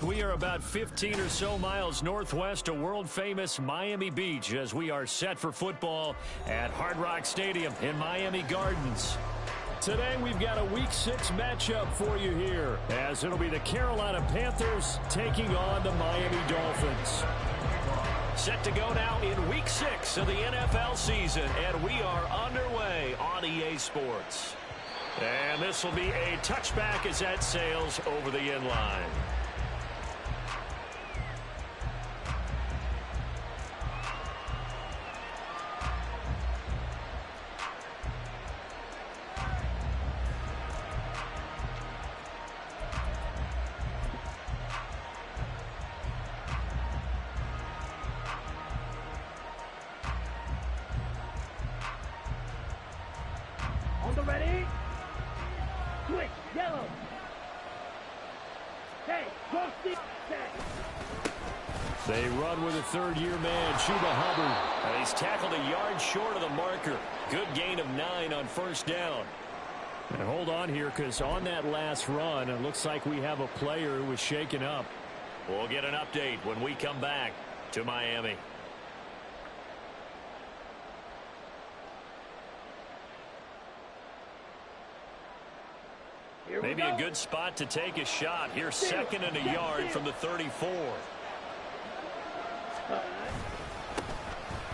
We are about 15 or so miles northwest of world-famous Miami Beach as we are set for football at Hard Rock Stadium in Miami Gardens. Today we've got a Week 6 matchup for you here, as it'll be the Carolina Panthers taking on the Miami Dolphins. Set to go now in Week 6 of the NFL season, and we are underway on EA Sports. And this will be a touchback as that sails over the end line. Ready? Switch, yellow. Hey, go see that. They run with a third-year man, Chuba Hubbard. And he's tackled a yard short of the marker. Good gain of 9 on first down. And hold on here, because on that last run, it looks like we have a player who was shaken up. We'll get an update when we come back to Miami. Maybe a good spot to take a shot. Here's 2nd and a yard from the 34.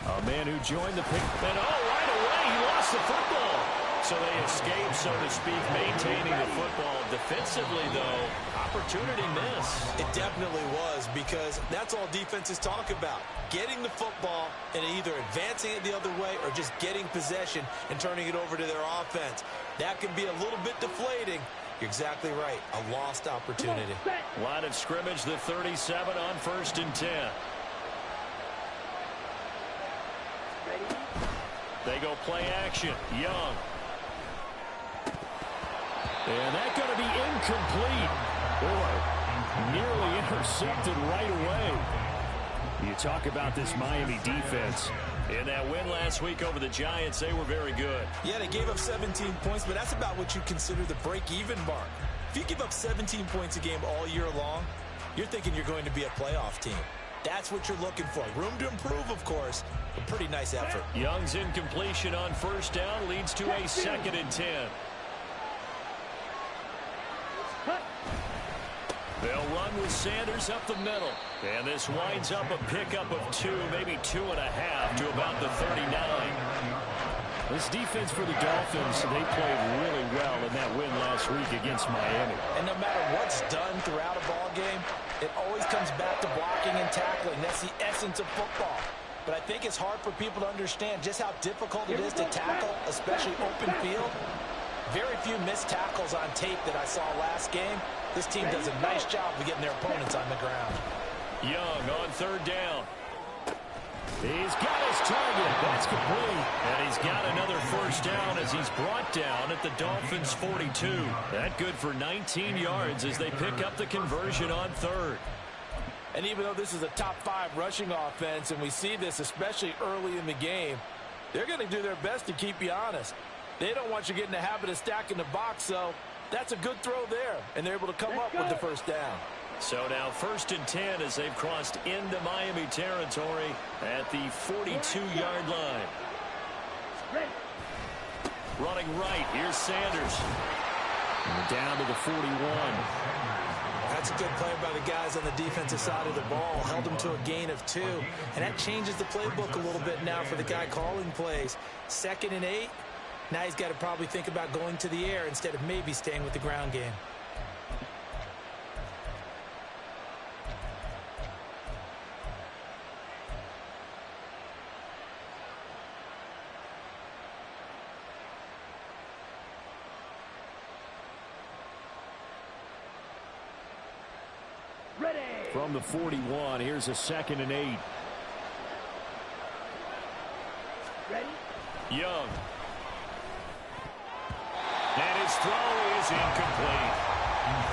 A man who joined the pick. And right away, he lost the football. So they escape, so to speak, maintaining the football. Defensively, though, opportunity miss. It definitely was, because that's all defenses talk about. Getting the football and either advancing it the other way or just getting possession and turning it over to their offense. That can be a little bit deflating. You're exactly right. A lost opportunity. Line of scrimmage, the 37 on 1st and 10. They go play action. Young. And that's going to be incomplete. Boy, nearly intercepted right away. You talk about this Miami defense. In that win last week over the Giants, they were very good. Yeah, they gave up 17 points, but that's about what you consider the break-even mark. If you give up 17 points a game all year long, you're thinking you're going to be a playoff team. That's what you're looking for. Room to improve, of course, but pretty nice effort. Young's incompletion on first down leads to a 2nd and 10. They'll run with Sanders up the middle. And this winds up a pickup of 2, maybe 2.5 to about the 39. This defense for the Dolphins, they played really well in that win last week against Miami. And no matter what's done throughout a ball game, it always comes back to blocking and tackling. That's the essence of football. But I think it's hard for people to understand just how difficult it is to tackle, especially open field. Very few missed tackles on tape that I saw last game. This team does a nice job of getting their opponents on the ground. Young on 3rd down. He's got his target. That's complete. And he's got another first down as he's brought down at the Dolphins' 42. That good for 19 yards as they pick up the conversion on 3rd. And even though this is a top 5 rushing offense, and we see this especially early in the game, they're going to do their best to keep you honest. They don't want you getting the habit of stacking the box, so that's a good throw there, and they're able to come up with the first down. So now 1st and 10 as they've crossed into Miami territory at the 42-yard line. Running right, here's Sanders. And down to the 41. That's a good play by the guys on the defensive side of the ball. Held them to a gain of 2. And that changes the playbook a little bit now for the guy calling plays. 2nd and 8. Now he's got to probably think about going to the air instead of maybe staying with the ground game. Ready. From the 41, here's a 2nd and 8. Ready. Young. And his throw is incomplete.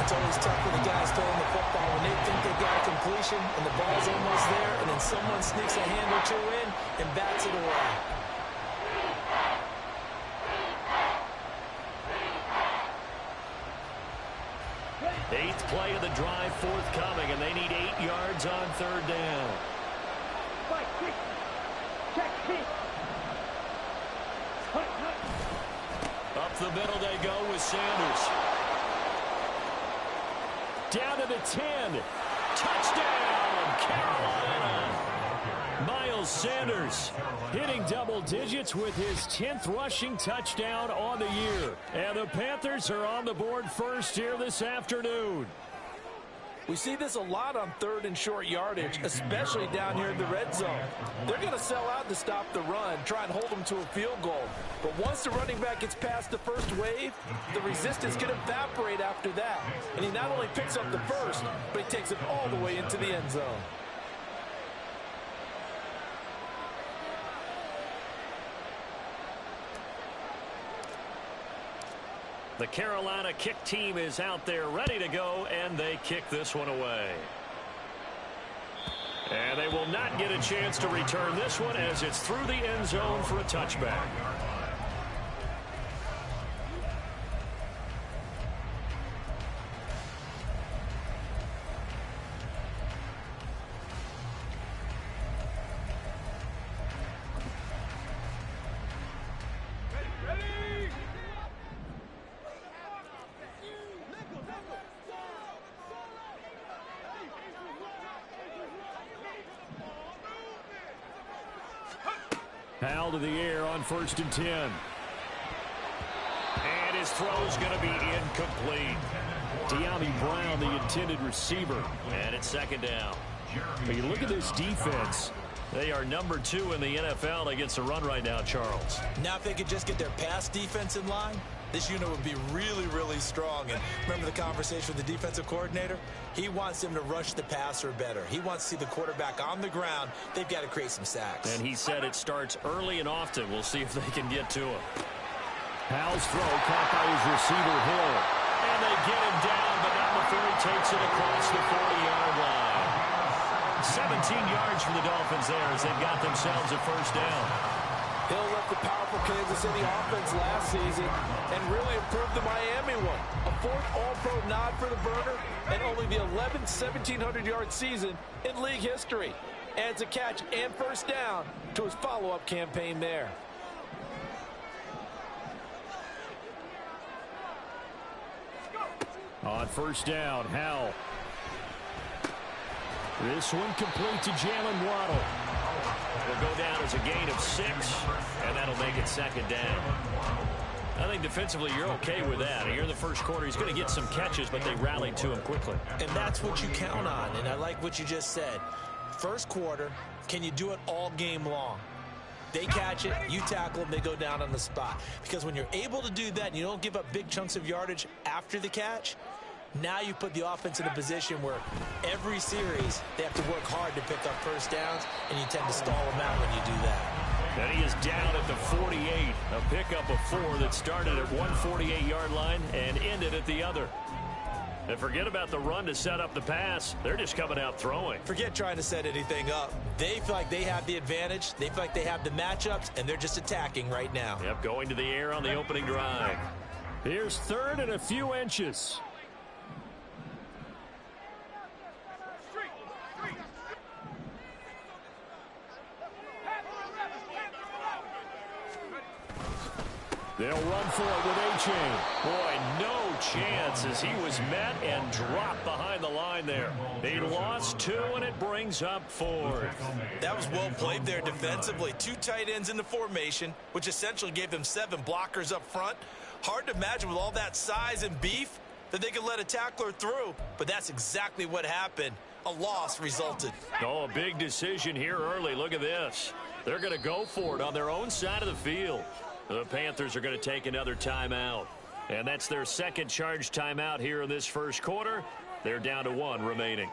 It's always tough for the guys throwing the football when they think they've got a completion and the ball's almost there, and then someone sneaks a hand or 2 in and bats it away. Eighth play of the drive forthcoming, and they need 8 yards on third down. Fight, quick. Check, hit. Hut, hut. Up the middle they go with Sanders. Down to the 10. Touchdown, Carolina. Miles Sanders hitting double digits with his 10th rushing touchdown on the year. And the Panthers are on the board first here this afternoon. We see this a lot on third and short yardage, especially down here in the red zone. They're going to sell out to stop the run, try and hold them to a field goal. But once the running back gets past the first wave, the resistance can evaporate after that. And he not only picks up the first, but he takes it all the way into the end zone. The Carolina kick team is out there ready to go, and they kick this one away. And they will not get a chance to return this one as it's through the end zone for a touchback. Powell to the air on 1st and 10. And his throw's going to be incomplete. De'Ami Brown, the intended receiver. And it's 2nd down. But you look at this defense. They are number 2 in the NFL against the run right now, Charles. Now if they could just get their pass defense in line, this unit would be really, really strong. And remember the conversation with the defensive coordinator? He wants them to rush the passer better. He wants to see the quarterback on the ground. They've got to create some sacks. And he said it starts early and often. We'll see if they can get to him. Powell's throw caught by his receiver, Hill. And they get him down, but not before he takes it across the 40-yard line. 17 yards for the Dolphins there as they've got themselves a 1st down. Hill left the powerful Kansas City offense last season and really improved the Miami one. A 4th All-Pro nod for the burner and only the 11th 1,700-yard season in league history. Adds a catch and 1st down to his follow-up campaign there. On 1st down, Howell. This one complete to Jalen Waddle. Will go down as a gain of 6, and that'll make it 2nd down. I think defensively you're okay with that. Here in the first quarter, he's going to get some catches, but they rallied to him quickly. And that's what you count on, and I like what you just said. First quarter, can you do it all game long? They catch it, you tackle them, they go down on the spot. Because when you're able to do that and you don't give up big chunks of yardage after the catch, now you put the offense in a position where every series they have to work hard to pick up 1st downs, and you tend to stall them out when you do that. And he is down at the 48. A pickup of 4 that started at one 48-yard line and ended at the other. And forget about the run to set up the pass. They're just coming out throwing. Forget trying to set anything up. They feel like they have the advantage. They feel like they have the matchups, and they're just attacking right now. Yep, going to the air on the opening drive. Here's 3rd and a few inches. They'll run for it with A-Chain. Boy, no chance as he was met and dropped behind the line there. He lost 2, and it brings up 4th. That was well played there defensively. 2 tight ends in the formation, which essentially gave them 7 blockers up front. Hard to imagine with all that size and beef that they could let a tackler through, but that's exactly what happened. A loss resulted. Oh, a big decision here early. Look at this. They're going to go for it on their own side of the field. The Panthers are going to take another timeout. And that's their 2nd charge timeout here in this first quarter. They're down to 1 remaining.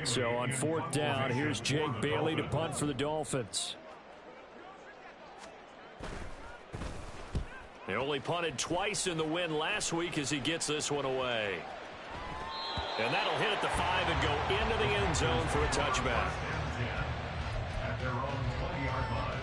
So on 4th down, here's Jake Bailey to punt for the Dolphins. They only punted twice in the win last week as he gets this one away. And that'll hit at the 5 and go into the end zone for a touchback. At their own 20-yard line.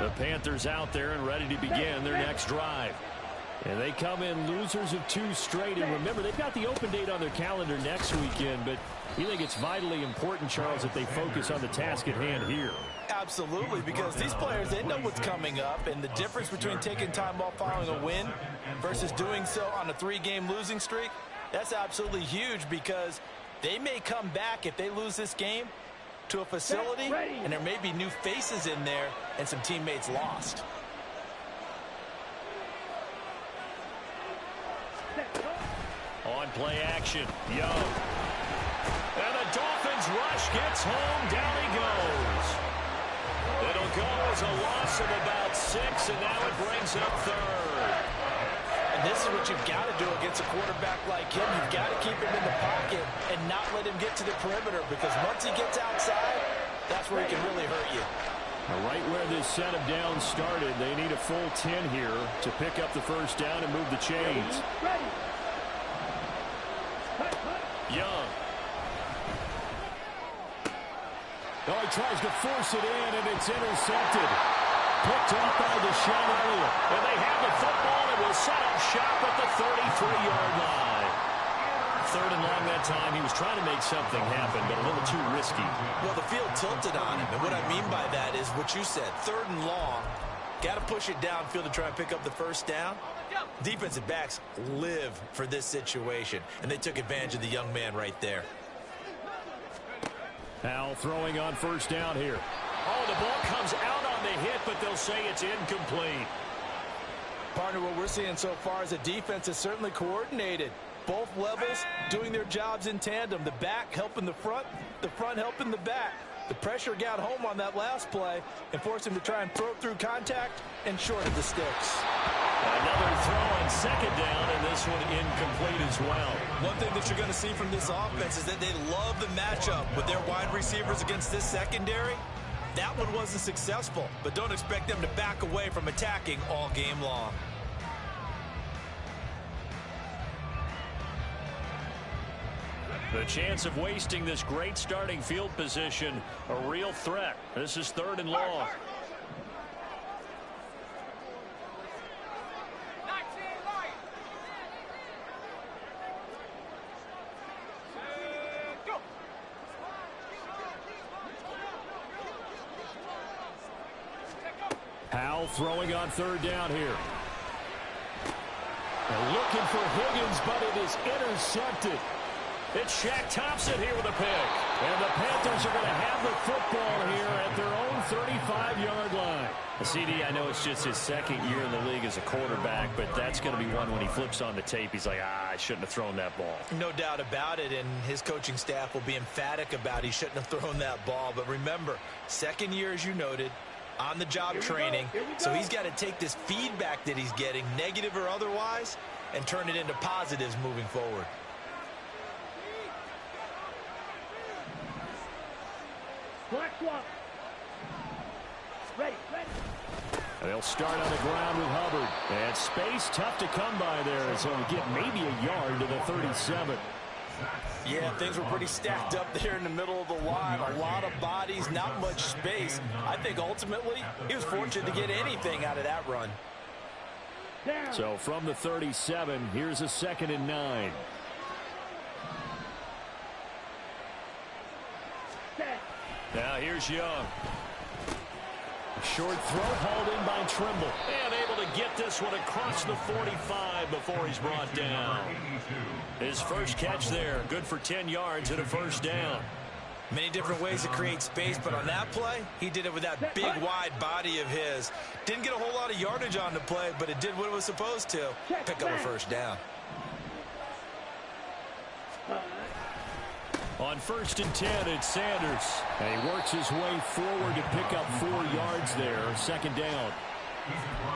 The Panthers out there and ready to begin their next drive. And they come in losers of 2 straight. And remember, they've got the open date on their calendar next weekend. But you think it's vitally important, Charles, that they focus on the task at hand here? Absolutely, because these players, they know what's coming up. And the difference between taking time off following a win versus doing so on a 3-game losing streak, that's absolutely huge, because they may come back if they lose this game to a facility, and there may be new faces in there and some teammates lost. On play action, Young. And the Dolphins rush gets home, down he goes. It'll go as a loss of about 6, and now it brings up 3rd. And this is what you've got to do against a quarterback like him. You've got to keep him in the pocket and not let him get to the perimeter, because once he gets outside, that's where he can really hurt you. Right where this set of downs started, they need a full 10 here to pick up the 1st down and move the chains. Young. Oh, he tries to force it in, and it's intercepted. Picked off by Deshaun Elliott. And they have the football, and will set up shop at the 33-yard line. 3rd and long that time. He was trying to make something happen, but a little too risky. Well, the field tilted on him, and what I mean by that is what you said. 3rd and long. Got to push it downfield to try and pick up the 1st down. Defensive backs live for this situation, and they took advantage of the young man right there. Howell throwing on 1st down here. Oh, the ball comes out on the hit, but they'll say it's incomplete. Partner, what we're seeing so far is the defense is certainly coordinated. Both levels doing their jobs in tandem. The back helping the front helping the back. The pressure got home on that last play and forced him to try and throw through contact and shorted the sticks. Another throw on 2nd down, and this one incomplete as well. One thing that you're going to see from this offense is that they love the matchup with their wide receivers against this secondary. That one wasn't successful, but don't expect them to back away from attacking all game long. The chance of wasting this great starting field position, a real threat. This is 3rd and long. Howell throwing on 3rd down here. They're looking for Higgins, but it is intercepted. It's Shaq Thompson here with a pick. And the Panthers are going to have the football here at their own 35-yard line. CD, I know it's just his 2nd year in the league as a quarterback, but that's going to be one when he flips on the tape, he's like, I shouldn't have thrown that ball. No doubt about it, and his coaching staff will be emphatic about he shouldn't have thrown that ball. But remember, 2nd year, as you noted, on-the-job training, so he's got to take this feedback that he's getting, negative or otherwise, and turn it into positives moving forward. Black swap. Ready. They'll start on the ground with Hubbard. And space tough to come by there, so he'll get maybe a yard to the 37. Yeah, things were pretty stacked up there in the middle of the line. A lot of bodies, not much space. I think ultimately he was fortunate to get anything out of that run. So from the 37, here's a 2nd and 9. Now here's Young. Short throw hauled in by Trimble. And able to get this one across the 45 before he's brought down. His first catch there, good for 10 yards and a 1st down. Many different ways to create space, but on that play, he did it with that big, wide body of his. Didn't get a whole lot of yardage on the play, but it did what it was supposed to. Pick up a 1st down. On 1st and 10, it's Sanders. And he works his way forward to pick up 4 yards there. 2nd down.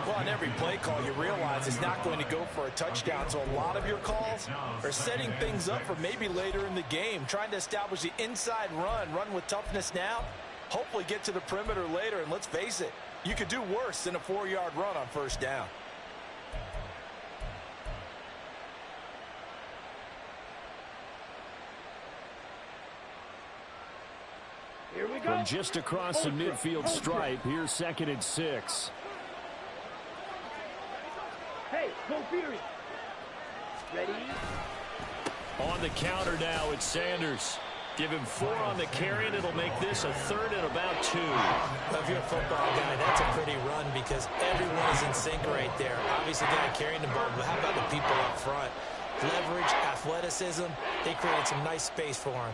Well, on every play call, you realize it's not going to go for a touchdown. So a lot of your calls are setting things up for maybe later in the game, trying to establish the inside run with toughness now, hopefully get to the perimeter later. And let's face it, you could do worse than a 4-yard run on 1st down. Here we go. From just across the midfield stripe, here's 2nd and 6. Hey, no fury. Ready? On the counter now, it's Sanders. Give him 4 on the carry, and it'll make this a 3rd and about 2. If you're a football guy, that's a pretty run because everyone is in sync right there. Obviously, the guy carrying the ball, but how about the people up front? Leverage, athleticism, they created some nice space for him.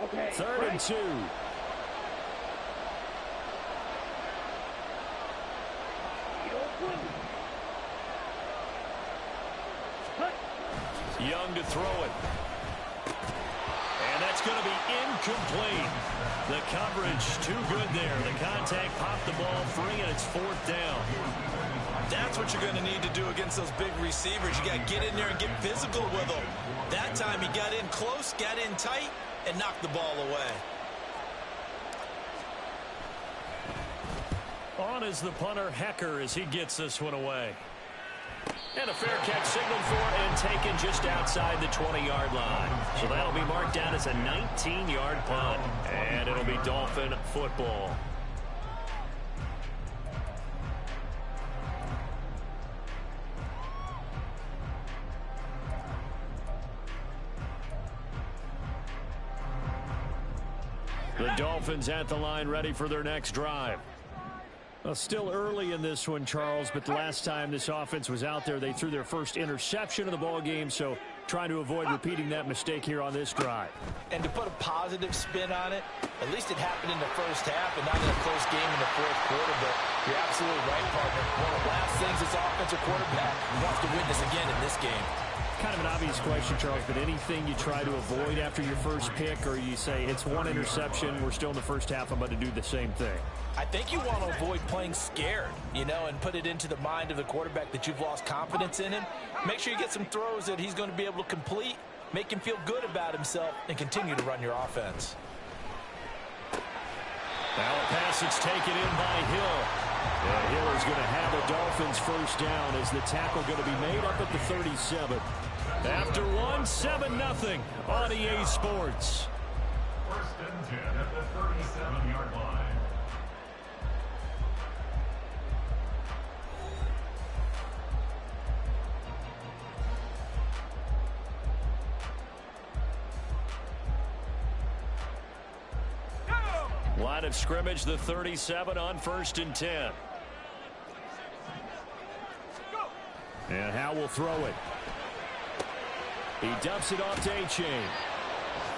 Okay. 3rd and 2. Young to throw it. And that's going to be incomplete. The coverage too good there. The contact popped the ball free, and it's 4th down. That's what you're going to need to do against those big receivers. You got to get in there and get physical with them. That time he got in close, got in tight, and knocked the ball away. On is the punter, Hecker, as he gets this one away. And a fair catch signaled for and taken just outside the 20-yard line. So that'll be marked down as a 19-yard punt. And it'll be Dolphin football. The Dolphins at the line, ready for their next drive. Well, still early in this one, Charles, but the last time this offense was out there, they threw their first interception of the ball game, so trying to avoid repeating that mistake here on this drive. And to put a positive spin on it, at least it happened in the 1st half and not in a close game in the 4th quarter, but you're absolutely right, partner. One of the last things this offensive quarterback wants to witness again in this game. Kind of an obvious question, Charles, but anything you try to avoid after your first pick, or you say it's 1 interception, we're still in the 1st half, I'm going to do the same thing? I think you want to avoid playing scared, you know, and put it into the mind of the quarterback that you've lost confidence in him. Make sure you get some throws that he's going to be able to complete, make him feel good about himself, and continue to run your offense. Now a pass that's taken in by Hill. And Hill is going to have a Dolphins 1st down as the tackle going to be made up at the 37. After 7-0 on EA Sports. 1st and 10 at the 37-yard line. Line of scrimmage, the 37 on 1st and 10. And Howe will throw it. He dumps it off to A-Chain.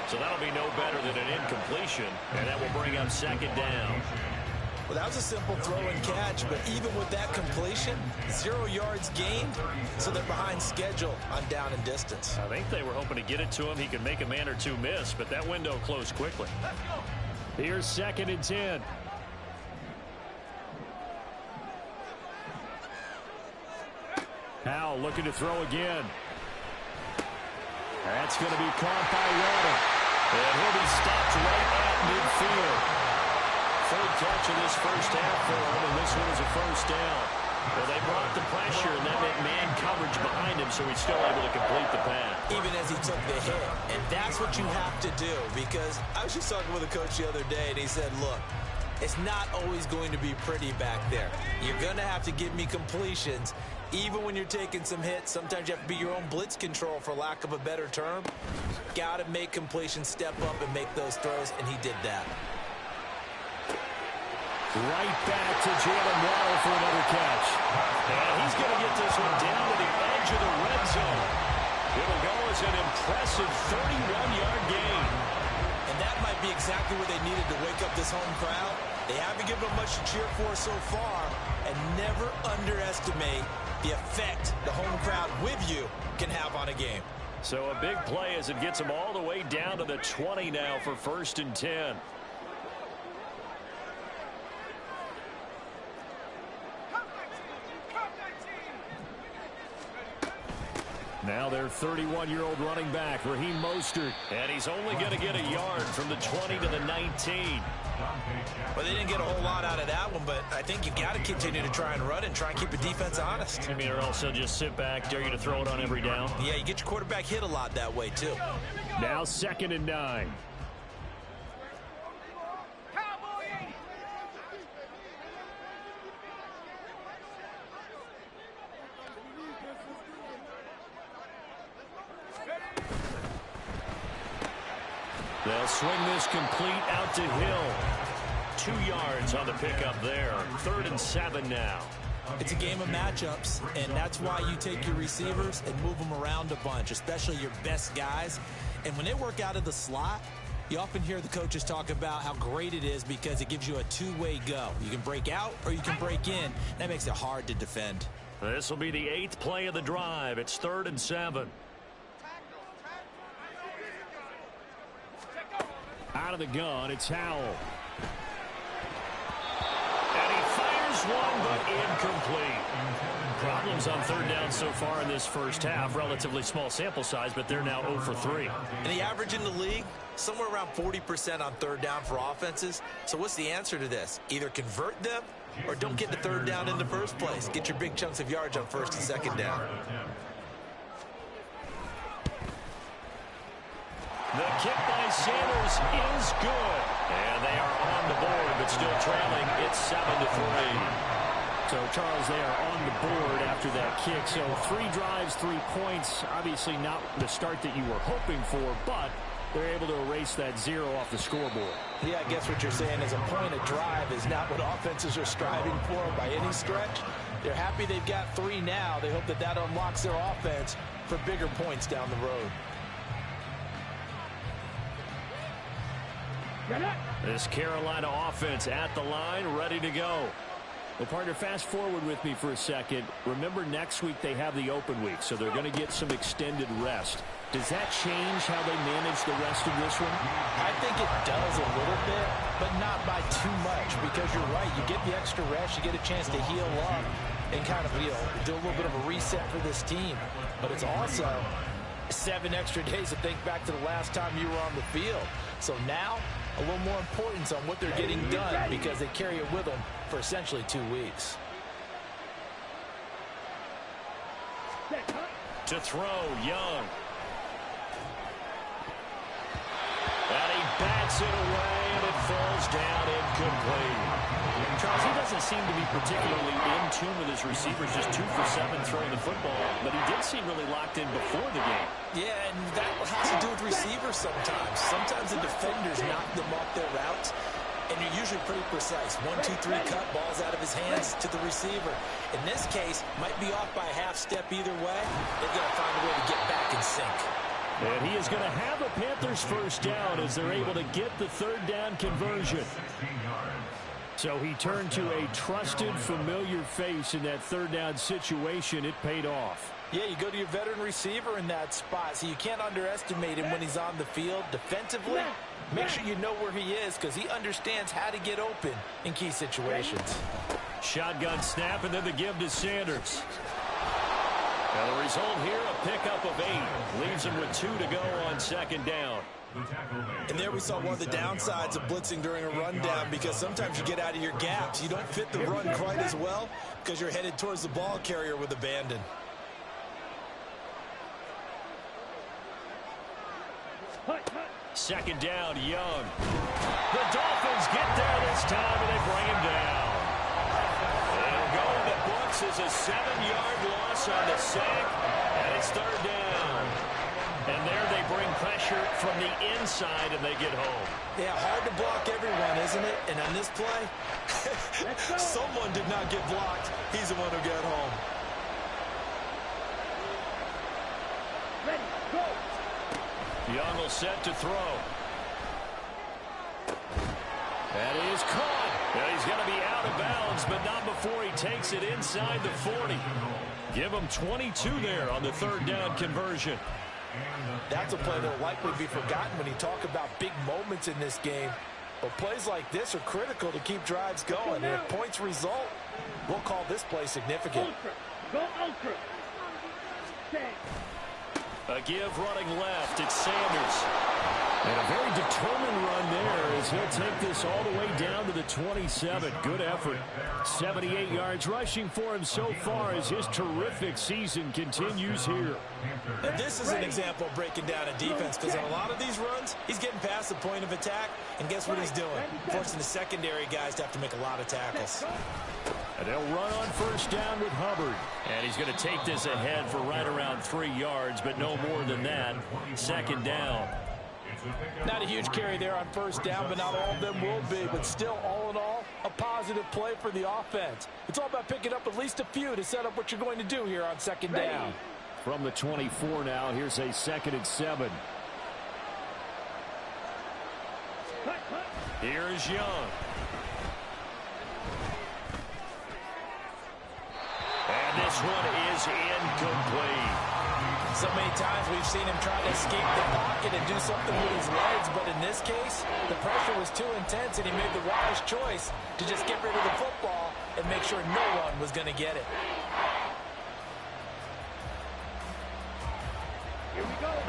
So that'll be no better than an incompletion, and that will bring up 2nd down. Well, that was a simple throw and catch, but even with that completion, 0 yards gained, so they're behind schedule on down and distance. I think they were hoping to get it to him. He could make a man or two miss, but that window closed quickly. Here's 2nd and 10. Howell looking to throw again. That's going to be caught by Waddle. And he'll be stopped right at midfield. 3rd catch of this 1st half for him, and this one is a 1st down. Well, they brought the pressure, and that meant man coverage behind him, so he's still able to complete the pass. Even as he took the hit. And that's what you have to do, because I was just talking with a coach the other day, and he said, look, it's not always going to be pretty back there. You're going to have to give me completions. Even when you're taking some hits, sometimes you have to be your own blitz control, for lack of a better term. Got to make completions, step up, and make those throws, and he did that. Right back to Jalen Waddle for another catch. And he's going to get this one down to the edge of the red zone. It'll go as an impressive 31-yard gain. And that might be exactly what they needed to wake up this home crowd. They haven't given them much to cheer for so far, and never underestimate the effect the home crowd with you can have on a game. So a big play as it gets them all the way down to the 20 now for 1st and 10. Now their 31-year-old running back, Raheem Mostert. And he's only going to get a yard from the 20 to the 19. Well, they didn't get a whole lot out of that one, but I think you've got to continue to try and run and try and keep the defense honest. I mean, or also just sit back, dare you to throw it on every down. Yeah, you get your quarterback hit a lot that way, too. Now 2nd and 9. They'll swing this complete out to Hill. 2 yards on the pickup there. 3rd and 7 now. It's a game of matchups, and that's why you take your receivers and move them around a bunch, especially your best guys. And when they work out of the slot, you often hear the coaches talk about how great it is because it gives you a two-way go. You can break out or you can break in. That makes it hard to defend. This will be the 8th play of the drive. It's 3rd and 7. Out of the gun, it's Howell. And he fires one, but incomplete. Problems on 3rd down so far in this first half. Relatively small sample size, but they're now 0 for 3. And the average in the league, somewhere around 40% on 3rd down for offenses. So what's the answer to this? Either convert them or don't get the 3rd down in the first place. Get your big chunks of yards on 1st and 2nd down. The kick by Sanders is good. And they are on the board, but still trailing. It's 7-3. So, Charles, they are on the board after that kick. So, 3 drives, 3 points. Obviously not the start that you were hoping for, but they're able to erase that 0 off the scoreboard. Yeah, I guess what you're saying is a point of drive is not what offenses are striving for by any stretch. They're happy they've got 3 now. They hope that that unlocks their offense for bigger points down the road. This Carolina offense at the line, ready to go. Well, partner, fast forward with me for a second. Remember, next week they have the open week, so they're going to get some extended rest. Does that change how they manage the rest of this one? I think it does a little bit, but not by too much, because you're right. You get the extra rest, you get a chance to heal up and kind of, do a little bit of a reset for this team. But it's also 7 extra days to think back to the last time you were on the field. So now, a little more importance on what they're getting done because they carry it with them for essentially 2 weeks. To throw, Young. And he bats it away, and it falls down incomplete. Charles, he doesn't seem to be particularly in tune with his receivers, just 2 for 7 throwing the football, but he did seem really locked in before the game. Yeah, and that has to do with receivers sometimes. Sometimes the defenders knock them off their routes, and you're usually pretty precise. 1, 2, 3 cut, balls out of his hands to the receiver. In this case, might be off by a half step either way. They've got to find a way to get back in sync. And he is going to have a Panthers first down as they're able to get the 3rd down conversion. So he turned to a trusted, familiar face in that 3rd down situation. It paid off. Yeah, you go to your veteran receiver in that spot, so you can't underestimate him when he's on the field. Defensively, make sure you know where he is because he understands how to get open in key situations. Shotgun snap, and then the give to Sanders. And the result here, a pickup of 8. Leaves him with 2 to go on 2nd down. And there we saw one of the downsides of blitzing during a rundown because sometimes you get out of your gaps. You don't fit the run quite as well because you're headed towards the ball carrier with abandon. Second down, Young. The Dolphins get there this time, and they bring him down. And going to books is a 7-yard loss on the sack, and it's 3rd down. And there they bring pressure from the inside, and they get home. Yeah, hard to block everyone, isn't it? And on this play, someone did not get blocked. He's the one who got home. Ready, go. Young will set to throw. That is caught. Now he's going to be out of bounds, but not before he takes it inside the 40. Give him 22 there on the third down conversion. That's a play that will likely be forgotten when you talk about big moments in this game. But plays like this are critical to keep drives going. And if points result, we'll call this play significant. Ultra. Go ultra. Stay. A give running left. It's Sanders. And a very determined run there as he'll take this all the way down to the 27. Good effort. 78 yards rushing for him so far as his terrific season continues here. And this is an example of breaking down a defense, because on a lot of these runs, he's getting past the point of attack, and guess what he's doing? Forcing the secondary guys to have to make a lot of tackles. And they'll run on first down with Hubbard. And he's going to take this ahead for right around 3 yards, but no more than that. Second down. Not a huge carry there on first down, but not all of them will be. But still, all in all, a positive play for the offense. It's all about picking up at least a few to set up what you're going to do here on second down. From the 24 now, here's a 2nd and 7. Here's Young. And this one is incomplete. So many times we've seen him try to escape the pocket and do something with his legs, but in this case, the pressure was too intense, and he made the wise choice to just get rid of the football and make sure no one was going to get it.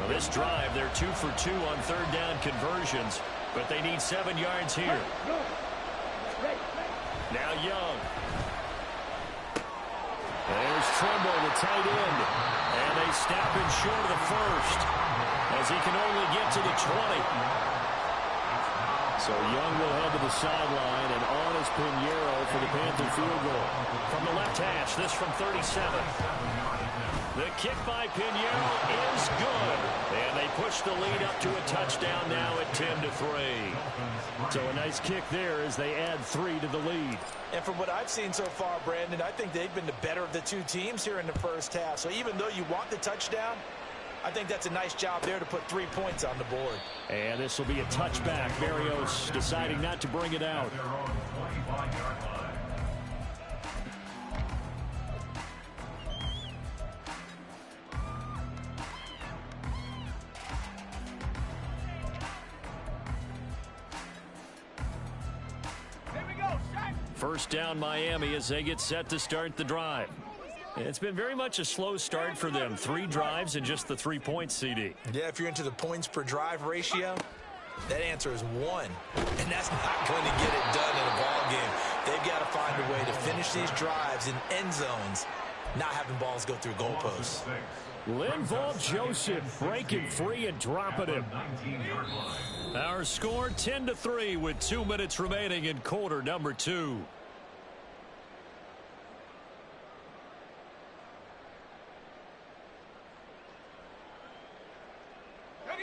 Well, this drive, they're 2 for 2 on third down conversions, but they need 7 yards here. Now Young. There's Trimble, the tight end. And they snap him short of the first as he can only get to the 20. So Young will head to the sideline, and on is Pinheiro for the Panther field goal. From the left hash, this from 37. The kick by Pinheiro is good. And they push the lead up to a touchdown now at 10-3. So a nice kick there as they add 3 to the lead. And from what I've seen so far, Brandon, I think they've been the better of the two teams here in the first half. So even though you want the touchdown, I think that's a nice job there to put 3 points on the board. And this will be a touchback. Berrios deciding not to bring it out. First down Miami as they get set to start the drive. It's been very much a slow start for them. 3 drives and just the 3 points, CD. Yeah, if you're into the points per drive ratio, that answer is 1. And that's not going to get it done in a ball game. They've got to find a way to finish these drives in end zones, not having balls go through goalposts. Linval Joseph breaking free and dropping him. Our score 10-3 with 2 minutes remaining in quarter number 2.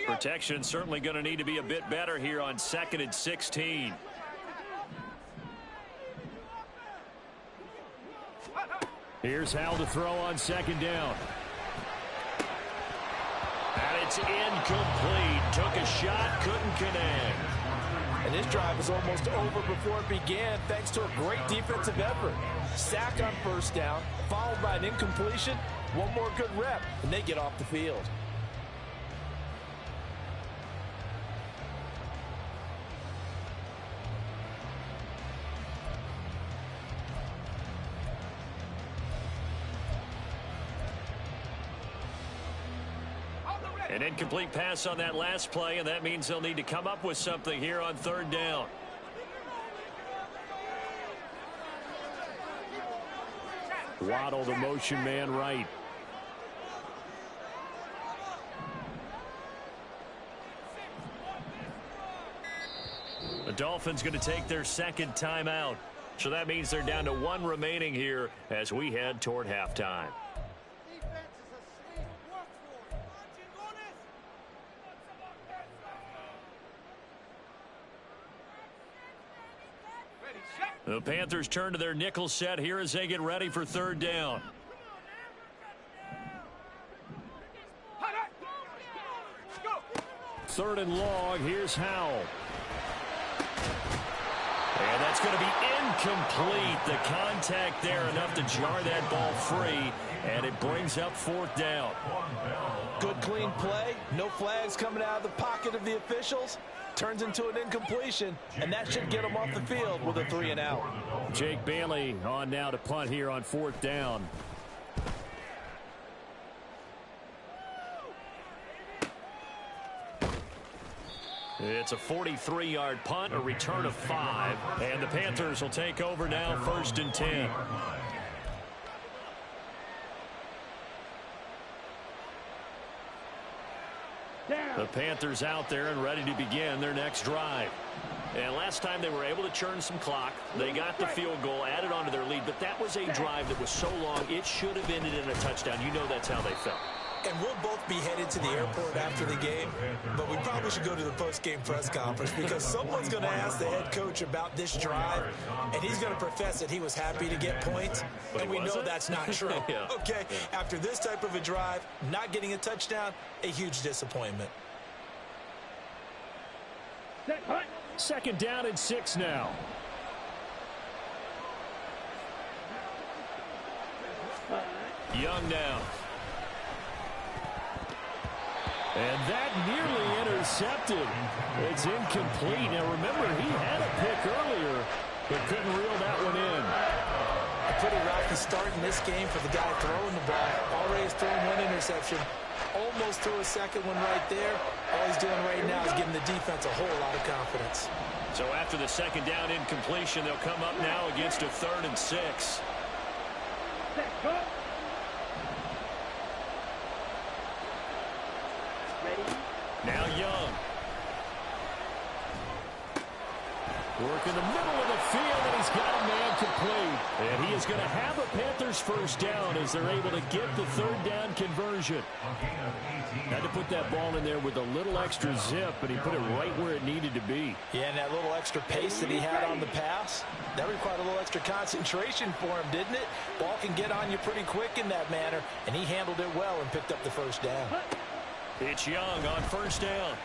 Protection certainly going to need to be a bit better here on 2nd and 16. Here's Howell to throw on 2nd down. And it's incomplete. Took a shot, couldn't connect. And this drive was almost over before it began thanks to a great defensive effort. Sack on first down, followed by an incompletion. One more good rep, and they get off the field. An incomplete pass on that last play, and that means they'll need to come up with something here on 3rd down. Waddle, the motion man right. The Dolphins going to take their 2nd timeout. So that means they're down to 1 remaining here as we head toward halftime. The Panthers turn to their nickel set here as they get ready for 3rd down. Third and long. Here's Howell. And that's going to be incomplete. The contact there enough to jar that ball free, and it brings up 4th down. Good clean play. No flags coming out of the pocket of the officials. Turns into an incompletion, and that should get them off the field with a 3 and out. Jake Bailey on now to punt here on 4th down. It's a 43-yard punt, a return of 5, and the Panthers will take over now, 1st and 10. The Panthers out there and ready to begin their next drive. And last time they were able to churn some clock. They got the field goal, added on to their lead, but that was a drive that was so long it should have ended in a touchdown. You know that's how they felt. And we'll both be headed to the airport after the game, but we probably should go to the post-game press conference because someone's going to ask the head coach about this drive, and he's going to profess that he was happy to get points, and we know that's not true. Yeah. Okay, after this type of a drive, not getting a touchdown, a huge disappointment. 2nd down and 6 now. Young now. And that nearly intercepted. It's incomplete. Now remember, he had a pick earlier, but couldn't reel that one in. A pretty rocky start in this game for the guy throwing the ball. Already has thrown 1 interception. Almost threw a second one right there. All he's doing right now is giving the defense a whole lot of confidence. So after the 2nd down incompletion, they'll come up now against a 3rd and 6. Now Young. Work in the middle of the field, and he's got a man complete. And he is going to have a Panthers 1st down as they're able to get the 3rd down conversion. Had to put that ball in there with a little extra zip, but he put it right where it needed to be. Yeah, and that little extra pace that he had on the pass, that required a little extra concentration for him, didn't it? Ball can get on you pretty quick in that manner, and he handled it well and picked up the 1st down. It's Young on 1st down.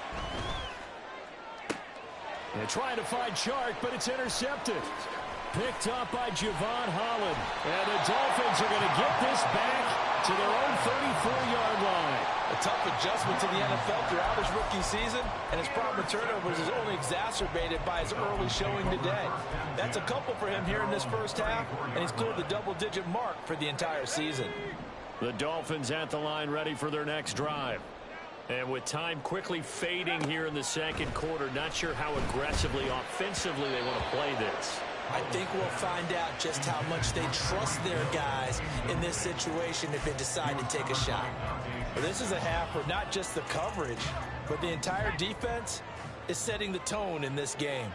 And trying to find Chark, but it's intercepted. Picked up by Javon Holland. And the Dolphins are going to get this back to their own 34-yard line. A tough adjustment to the NFL throughout his rookie season, and his problem with turnovers is only exacerbated by his early showing today. That's a couple for him here in this 1st half, and he's cleared the double-digit mark for the entire season. The Dolphins at the line ready for their next drive. And with time quickly fading here in the 2nd quarter, not sure how aggressively, offensively they want to play this. I think we'll find out just how much they trust their guys in this situation if they decide to take a shot. Well, this is a half where not just the coverage, but the entire defense is setting the tone in this game.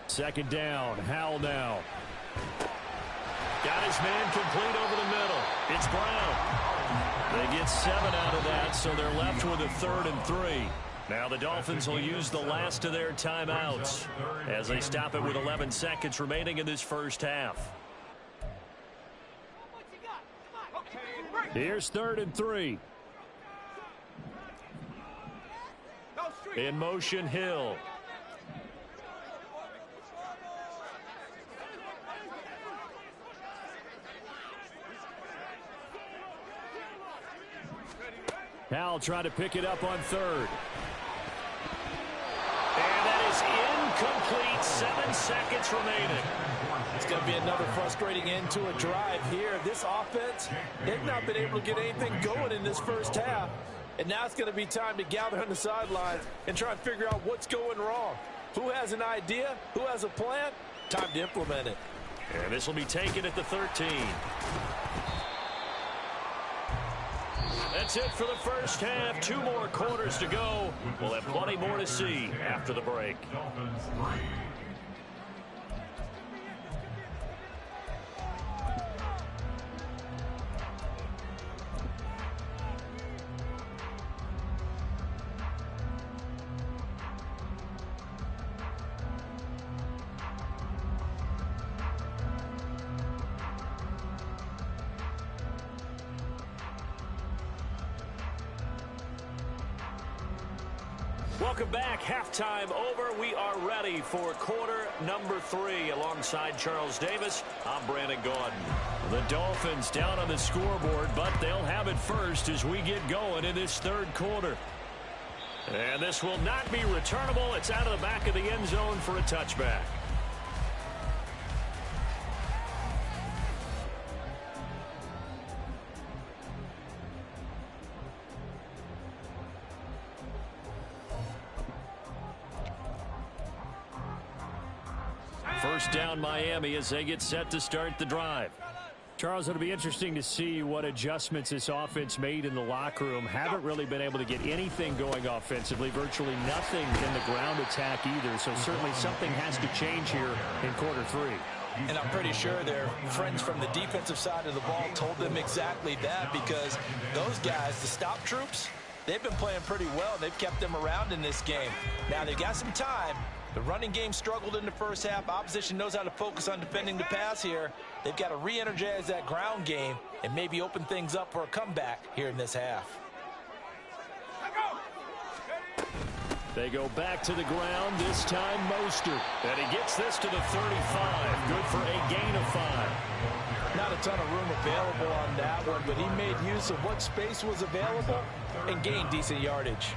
Second down, Howell now. Got his man complete over the middle. It's Brown. They get 7 out of that, so they're left with a 3rd and 3. Now the Dolphins will use the last of their timeouts as they stop it with 11 seconds remaining in this 1st half. Here's 3rd and 3. In motion, Hill. Howell trying to pick it up on 3rd. And that is incomplete. 7 seconds remaining. It's going to be another frustrating end to a drive here. This offense, they've not been able to get anything going in this 1st half. And now it's going to be time to gather on the sidelines and try and figure out what's going wrong. Who has an idea? Who has a plan? Time to implement it. And this will be taken at the 13. That's it for the 1st half. 2 more quarters to go. We'll have plenty more to see after the break. Dolphins 3. Welcome back. Halftime over. We are ready for quarter number 3. Alongside Charles Davis, I'm Brandon Gaudin. The Dolphins down on the scoreboard, but they'll have it first as we get going in this third quarter. And this will not be returnable. It's out of the back of the end zone for a touchback. First down Miami as they get set to start the drive. Charles, it'll be interesting to see what adjustments this offense made in the locker room. Haven't really been able to get anything going offensively, virtually nothing in the ground attack either. So certainly something has to change here in quarter 3. And I'm pretty sure their friends from the defensive side of the ball told them exactly that, because those guys, the stop troops, they've been playing pretty well. They've kept them around in this game. Now they've got some time. The running game struggled in the first half. Opposition knows how to focus on defending the pass here. They've got to re-energize that ground game and maybe open things up for a comeback here in this half. They go back to the ground, this time Mostert. And he gets this to the 35. Good for a gain of 5. Not a ton of room available on that one, but he made use of what space was available and gained decent yardage.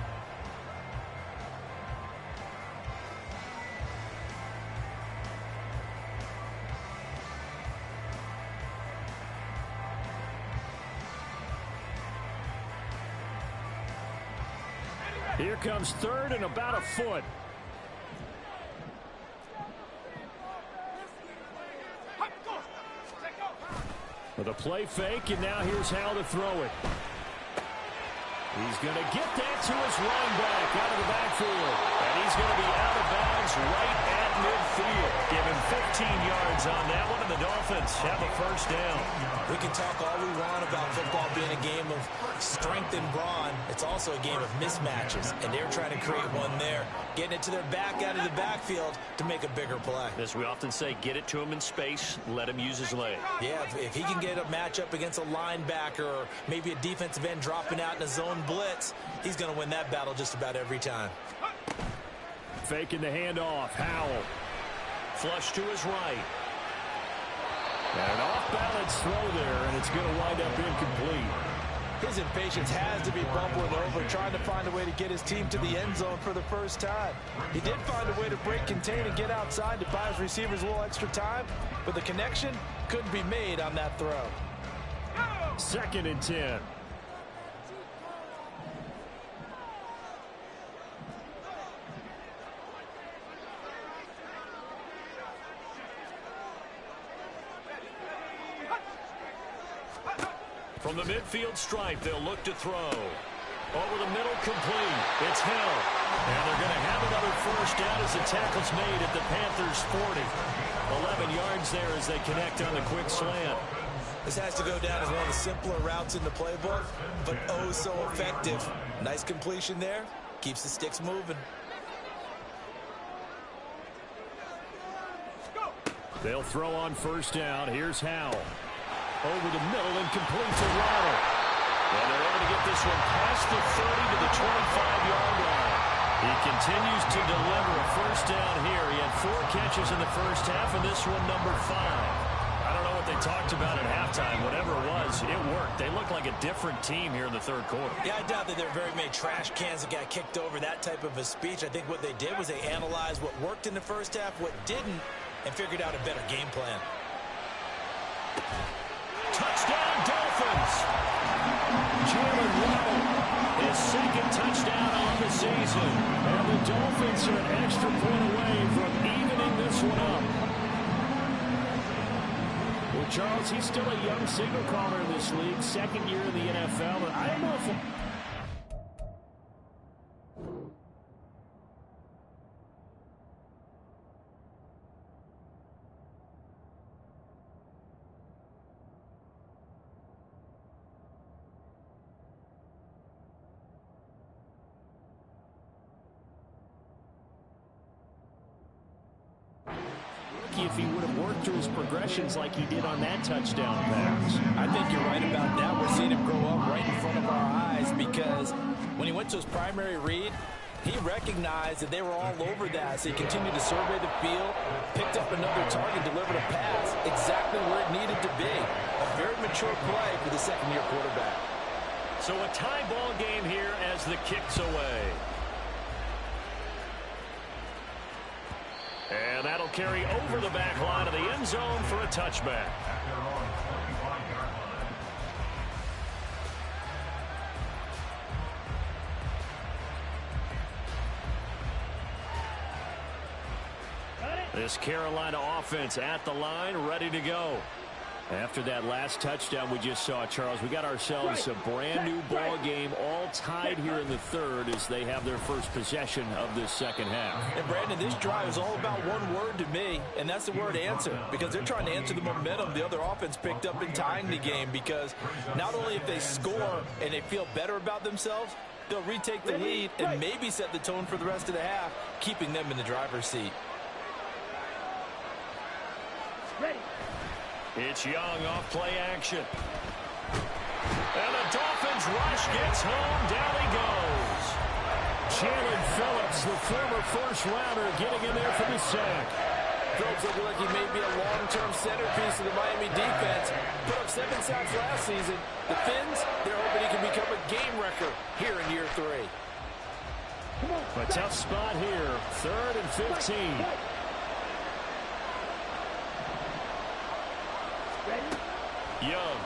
Here comes third and about a foot. With a play fake, and now here's how to throw it. He's going to get that to his running back out of the backfield. And he's going to be out of bounds right at midfield. Give him 15 yards on that one, and the Dolphins have a first down. We can talk all we want about football being a game of strength and brawn. It's also a game of mismatches, and they're trying to create one there, getting it to their back out of the backfield to make a bigger play. As we often say, get it to him in space, let him use his leg. Yeah, if he can get a matchup against a linebacker or maybe a defensive end dropping out in a zone blitz, he's going to win that battle just about every time. Faking the handoff. Howell. Flush to his right. And an off-balance throw there, and it's going to wind up incomplete. His impatience has to be bubbling over, trying to find a way to get his team to the end zone for the first time. He did find a way to break contain and get outside to buy his receivers a little extra time, but the connection couldn't be made on that throw. 2nd and 10. From the midfield stripe, they'll look to throw. Over the middle, complete. It's Hill. And they're going to have another first down as the tackle's made at the Panthers' 40. 11 yards there as they connect on the quick slant. This has to go down as one of the simpler routes in the playbook, but oh so effective. Nice completion there. Keeps the sticks moving. They'll throw on first down. Here's Howell. Over the middle and complete to Waddle. And they're able to get this one past the 30 to the 25-yard line. He continues to deliver a first down here. He had 4 catches in the first half, and this one number 5. I don't know what they talked about at halftime. Whatever it was, it worked. They look like a different team here in the third quarter. Yeah, I doubt that there are very many trash cans that got kicked over, that type of a speech. I think what they did was they analyzed what worked in the first half, what didn't, and figured out a better game plan. Touchdown, Dolphins! Jalen Waddle, his 2nd touchdown on the season. And the Dolphins are an extra point away from evening this one up. Well, Charles, he's still a young signal caller in this league, 2nd year in the NFL. But I don't know if... if he would have worked through his progressions like he did on that touchdown pass. I think you're right about that. We're seeing him grow up right in front of our eyes, because when he went to his primary read, He recognized that they were all over that, so he continued to survey the field, picked up another target, delivered a pass exactly where it needed to be. A very mature play for the second-year quarterback. So a tie ball game here as the kick's away. And that'll carry over the back line of the end zone for a touchback. This Carolina offense at the line, ready to go. After that last touchdown we just saw, Charles, we got ourselves a brand new ball game, all tied here in the third as they have their first possession of this second half. And Brandon, this drive is all about one word to me, and that's the word answer, because they're trying to answer the momentum the other offense picked up in tying the game, because not only if they score and they feel better about themselves, they'll retake the lead and maybe set the tone for the rest of the half, keeping them in the driver's seat. Ready. It's Young off play action. And the Dolphins rush gets home. Down he goes. Jalen Phillips, the former first-rounder, getting in there for the sack. Phillips looking like he may be a long-term centerpiece of the Miami defense. Put up 7 sacks last season. The Fins, they're hoping he can become a game wrecker here in year 3. A tough spot here. 3rd and 15. Young.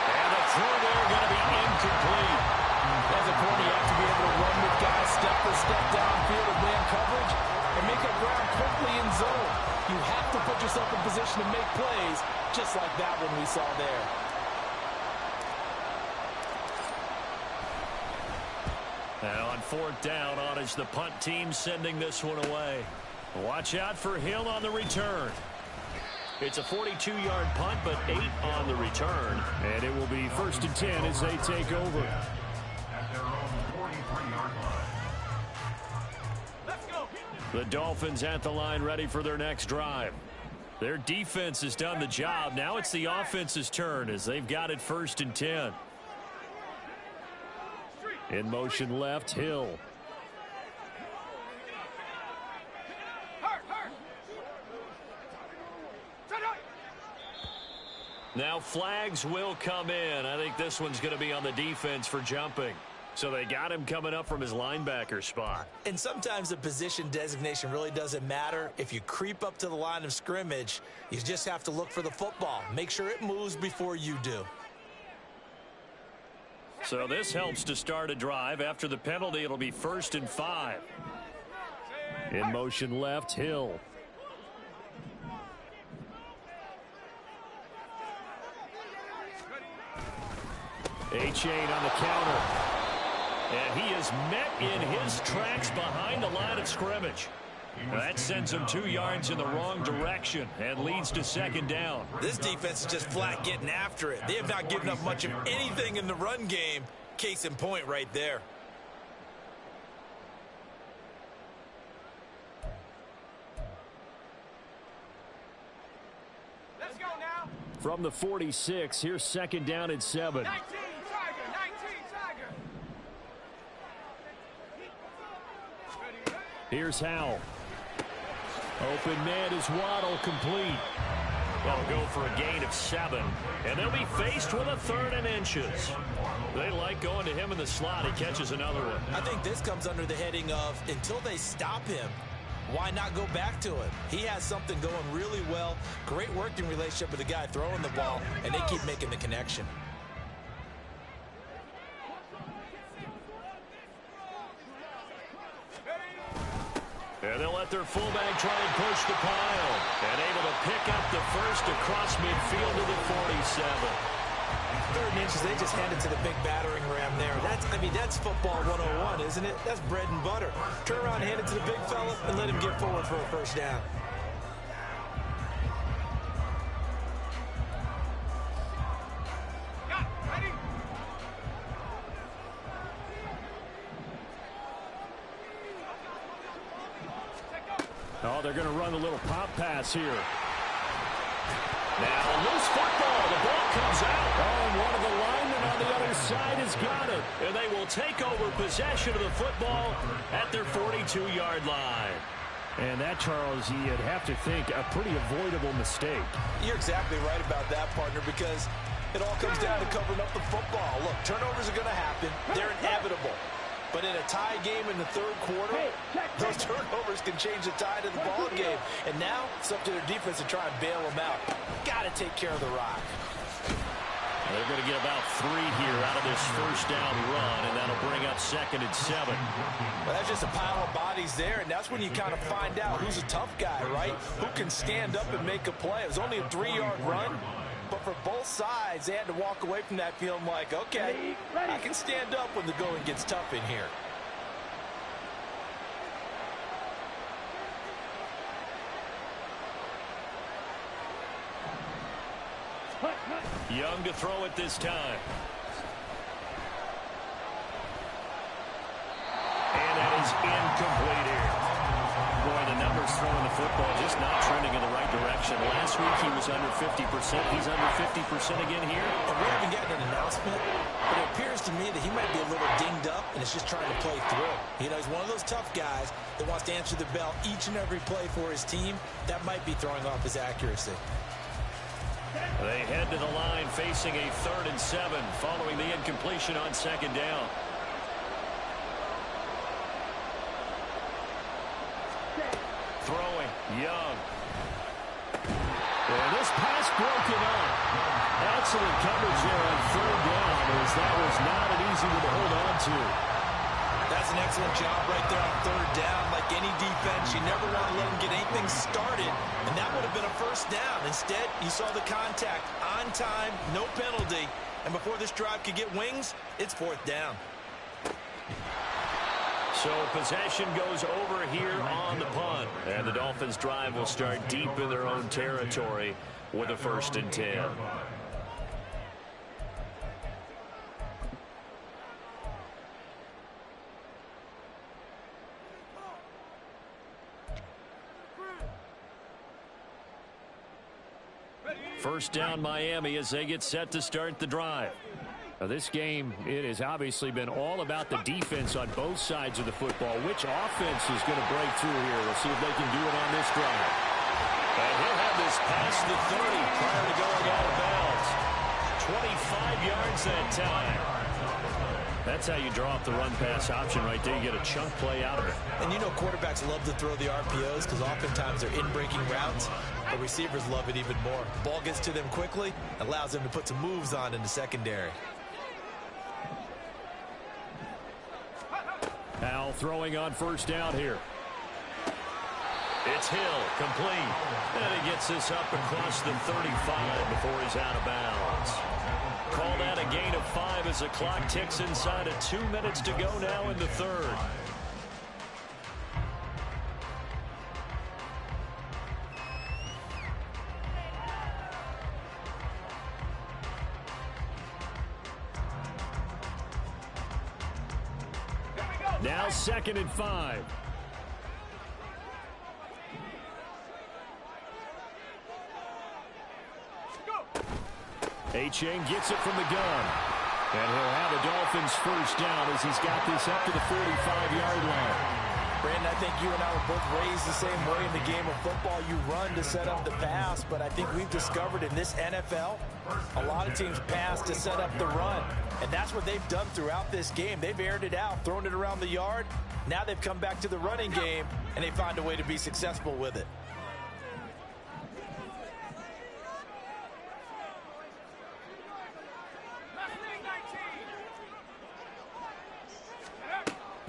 And the throw there going to be incomplete. As a corner, you have to be able to run with guys step for step downfield with man coverage and make up ground quickly in zone. You have to put yourself in position to make plays, just like that one we saw there. Now on 4th down, on is the punt team sending this one away. Watch out for Hill on the return. It's a 42-yard punt, but 8 on the return. And it will be 1st and 10 as they take over. At their own 43-yard line. Let's go. The Dolphins at the line ready for their next drive. Their defense has done the job. Now it's the offense's turn as they've got it 1st and 10. In motion left, Hill. Now flags will come in. I think this one's going to be on the defense for jumping. So they got him coming up from his linebacker spot. And sometimes the position designation really doesn't matter. If you creep up to the line of scrimmage, you just have to look for the football. Make sure it moves before you do. So this helps to start a drive. After the penalty, it'll be 1st and 5. In motion left, Hill. A-Chain on the counter. And he is met in his tracks behind the line of scrimmage. That sends him 2 yards in the wrong direction and leads to 2nd down. This defense is just flat getting after it. They have not given up much of anything in the run game. Case in point right there. Let's go now. From the 46, here's 2nd down and 7. 19, Tiger. 19, Tiger. Here's Howell. Open man is Waddle, complete. They'll go for a gain of 7. And they'll be faced with a 3rd and inches. They like going to him in the slot. He catches another one. I think this comes under the heading of until they stop him, why not go back to it? He has something going really well. Great working relationship with the guy throwing the ball, and they keep making the connection. And they'll let their fullback try and push the pile. And able to pick up the first across midfield to the 47. 3rd and inches, they just handed to the big battering ram there. That's football 101, isn't it? That's bread and butter. Turn around, hand it to the big fella, and let him get forward for a 1st down. Ready? Oh, they're going to run a little pop pass here. Now, loose football. The ball comes out. Oh, and one of the linemen on the the other side has got it. And they will take over possession of the football at their 42-yard line. And that, Charles, you'd have to think a pretty avoidable mistake. You're exactly right about that, partner, because it all comes down to covering up the football. Look, turnovers are going to happen. They're inevitable. But in a tie game in the third quarter, those turnovers can change the tide of the ball game. And now it's up to their defense to try and bail them out. Got to take care of the rock. They're going to get about 3 here out of this first down run, and that'll bring up 2nd and 7. Well, that's just a pile of bodies there, and that's when you kind of find out who's a tough guy, right? Who can stand up and make a play. It was only a 3-yard run, but for both sides, they had to walk away from that feeling like, okay, I can stand up when the going gets tough in here. Young to throw it this time. And that is incomplete here. Boy, the numbers throwing the football just not trending in the right direction. Last week he was under 50%. He's under 50% again here. And we haven't gotten an announcement, but it appears to me that he might be a little dinged up and is just trying to play through. You know, he's one of those tough guys that wants to answer the bell each and every play for his team. That might be throwing off his accuracy. They head to the line facing a 3rd and 7 following the incompletion on 2nd down. Throwing, Young. And this pass broken up. Excellent coverage there on 3rd down, as that was not an easy one to hold on to. That's an excellent job right there on 3rd down. Like any defense, you never want to let them get anything started, and that would have been a 1st down. Instead, you saw the contact on time, no penalty, and before this drive could get wings, it's 4th down. So possession goes over here on the punt, and the Dolphins' drive will start deep in their own territory with a 1st and 10. First down Miami as they get set to start the drive. Now this game, it has obviously been all about the defense on both sides of the football. Which offense is going to break through here? We'll see if they can do it on this drive. And he'll have this past the 30 prior to going out of bounds. 25 yards that time. That's how you draw up the run-pass option right there. You get a chunk play out of it. And you know quarterbacks love to throw the RPOs because oftentimes they're in-breaking routes. The receivers love it even more. Ball gets to them quickly, allows them to put some moves on in the secondary. Al throwing on 1st down here. It's Hill, complete. And he gets this up across the 35 before he's out of bounds. Call that a gain of 5 as the clock ticks inside of 2 minutes to go now in the 3rd. Now 2nd and 5. Achane gets it from the gun. And he'll have a Dolphins 1st down as he's got this up to the 45-yard line. Brandon, I think you and I were both raised the same way in the game of football. You run to set up the pass, but I think we've discovered in this NFL, a lot of teams pass to set up the run. And that's what they've done throughout this game. They've aired it out, thrown it around the yard. Now they've come back to the running game, and they find a way to be successful with it.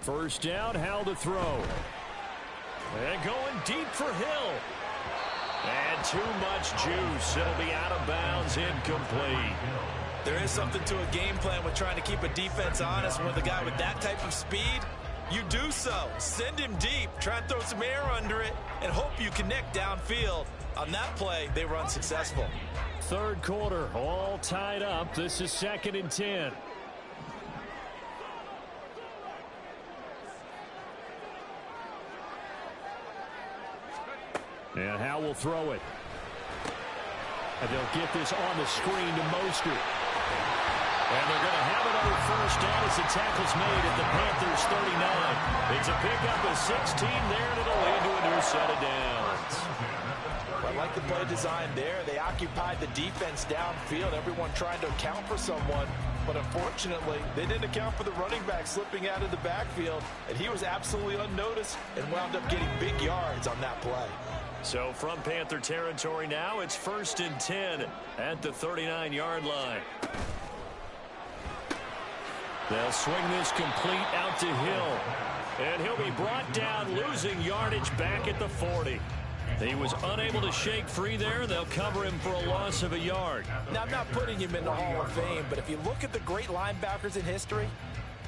First down, Hal to throw. And going deep for Hill. And too much juice. It'll be out of bounds, incomplete. There is something to a game plan with trying to keep a defense honest. With a guy with that type of speed, you do so. Send him deep, try and throw some air under it, and hope you connect downfield. On that play, they were unsuccessful. 3rd quarter, all tied up. This is 2nd and 10. And Hal will throw it. And they'll get this on the screen to Mostert. And they're going to have another first down as the tackle's made at the Panthers' 39. It's a pickup of 16 there, and it'll lead to a new set of downs. I like the play design there. They occupied the defense downfield, everyone trying to account for someone. But unfortunately, they didn't account for the running back slipping out of the backfield, and he was absolutely unnoticed and wound up getting big yards on that play. So from Panther territory now, it's 1st and 10 at the 39-yard line. They'll swing this complete out to Hill. And he'll be brought down, losing yardage back at the 40. He was unable to shake free there. They'll cover him for a loss of a yard. Now, I'm not putting him in the Hall of Fame, but if you look at the great linebackers in history,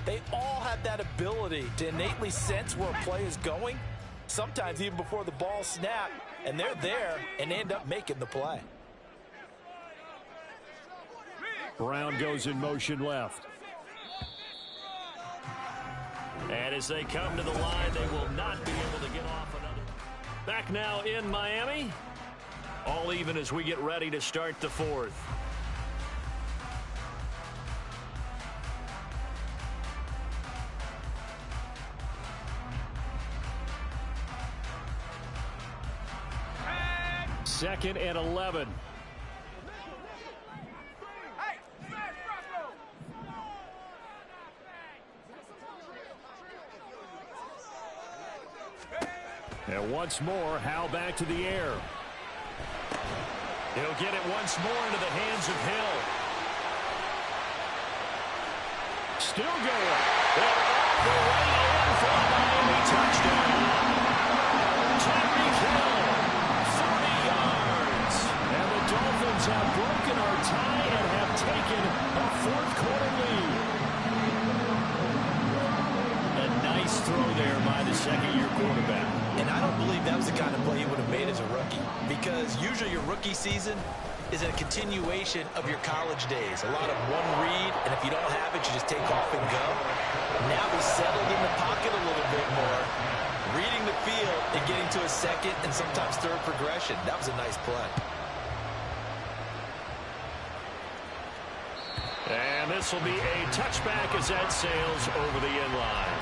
they all have that ability to innately sense where a play is going, sometimes even before the ball snapped, and they're there and end up making the play. Brown goes in motion left. And as they come to the line, they will not be able to get off another. Back now in Miami. All even as we get ready to start the 4th. Second and 11. And once more, Howe back to the air. He'll get it once more into the hands of Hill. Still going. And off the way in for a Miami touchdown. Tyreek Hill, 30 yards. And the Dolphins have broken our tie and have taken a 4th quarter lead. A nice throw there by the second-year quarterback. And I don't believe that was the kind of play he would have made as a rookie, because usually your rookie season is a continuation of your college days. A lot of one read, and if you don't have it, you just take off and go. Now he's settled in the pocket a little bit more, reading the field and getting to a second and sometimes third progression. That was a nice play. And this will be a touchback as that sails over the end line.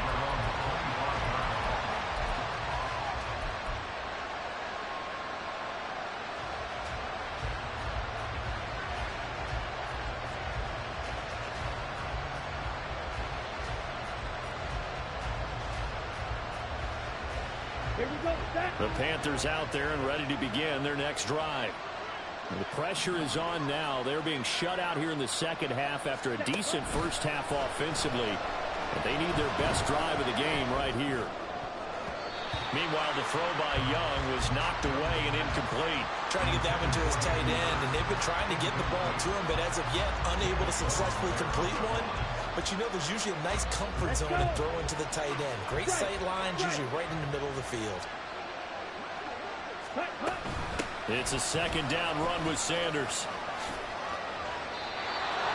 The Panthers out there and ready to begin their next drive. And the pressure is on now. They're being shut out here in the second half after a decent first half offensively. But they need their best drive of the game right here. Meanwhile, the throw by Young was knocked away and incomplete. Trying to get that one to his tight end, and they've been trying to get the ball to him, but as of yet, unable to successfully complete one. But you know there's usually a nice comfort zone in throwing to the tight end. Great sight lines, usually right in the middle of the field. It's a second down run with Sanders.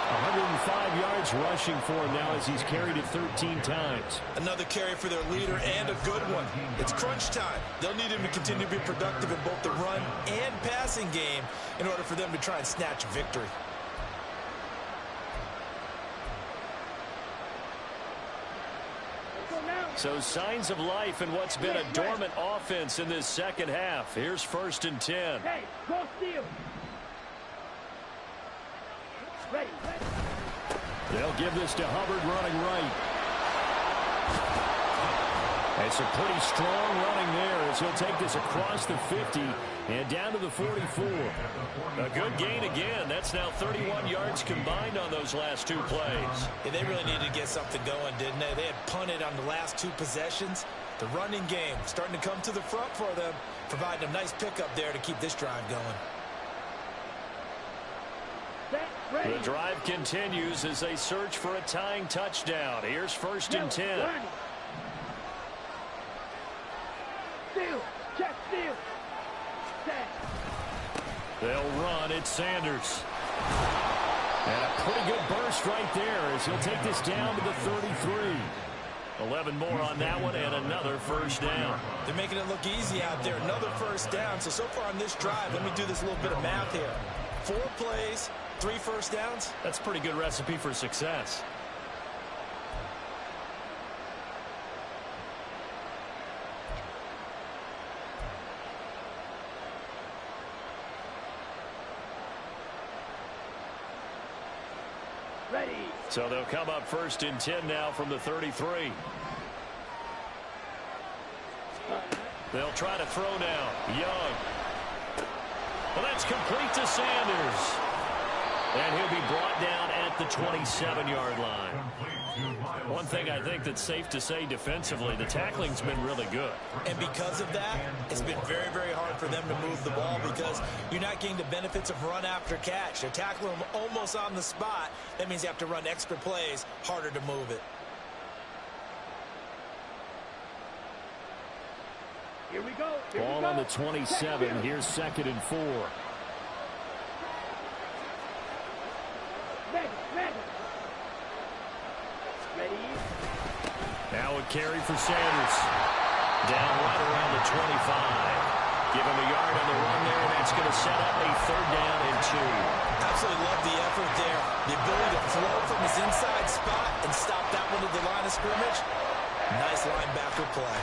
105 yards rushing for him now as he's carried it 13 times. Another carry for their leader and a good one. It's crunch time. They'll need him to continue to be productive in both the run and passing game in order for them to try and snatch a victory. So signs of life in what's been a dormant offense in this second half. Here's 1st and 10. Hey, go steal. Ready. They'll give this to Hubbard running right. It's a pretty strong running there as he'll take this across the 50 and down to the 44. A good gain again. That's now 31 yards combined on those last 2 plays. Yeah, they really needed to get something going, didn't they? They had punted on the last 2 possessions. The running game starting to come to the front for them, providing a nice pickup there to keep this drive going. The drive continues as they search for a tying touchdown. Here's 1st and 10. Steal. Check steal. They'll run. It's Sanders. And a pretty good burst right there as he'll take this down to the 33. 11 more on that one and another first down. They're making it look easy out there. Another first down. So far on this drive, let me do this little bit of math here. 4 plays, 3 first downs? That's a pretty good recipe for success. Ready. So they'll come up 1st and 10 now from the 33. They'll try to throw now. Young. Well, that's complete to Sanders. And he'll be brought down at the 27-yard line. One thing I think that's safe to say defensively, the tackling's been really good. And because of that, it's been very, very hard for them to move the ball because you're not getting the benefits of run after catch. They're tackling them almost on the spot. That means you have to run extra plays, harder to move it. Here we go. Ball on the 27. Here's 2nd and 4. Ready. Now a carry for Sanders. Down right around the 25. Give him a yard on the run there, and that's going to set up a 3rd down and 2. Absolutely love the effort there. The ability to flow from his inside spot and stop that one at the line of scrimmage. Nice linebacker play.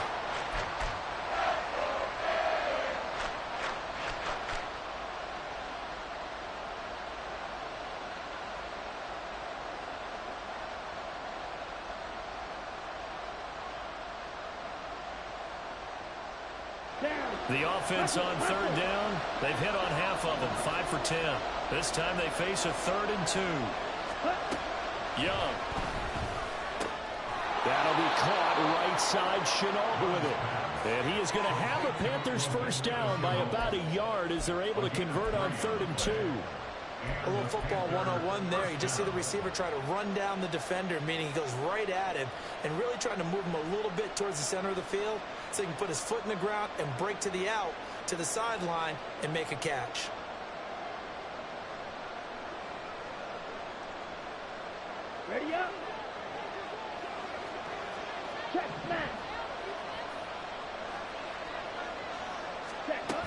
The offense on 3rd down, they've hit on half of them, 5 for 10. This time they face a 3rd and 2. Young. That'll be caught right side. Chenault with it. And he is going to have a Panthers 1st down by about a yard as they're able to convert on 3rd and 2. A little football 101 there. You just see the receiver try to run down the defender, meaning he goes right at him and really trying to move him a little bit towards the center of the field so he can put his foot in the ground and break to the out, to the sideline, and make a catch. Ready up. Check, man. Check up.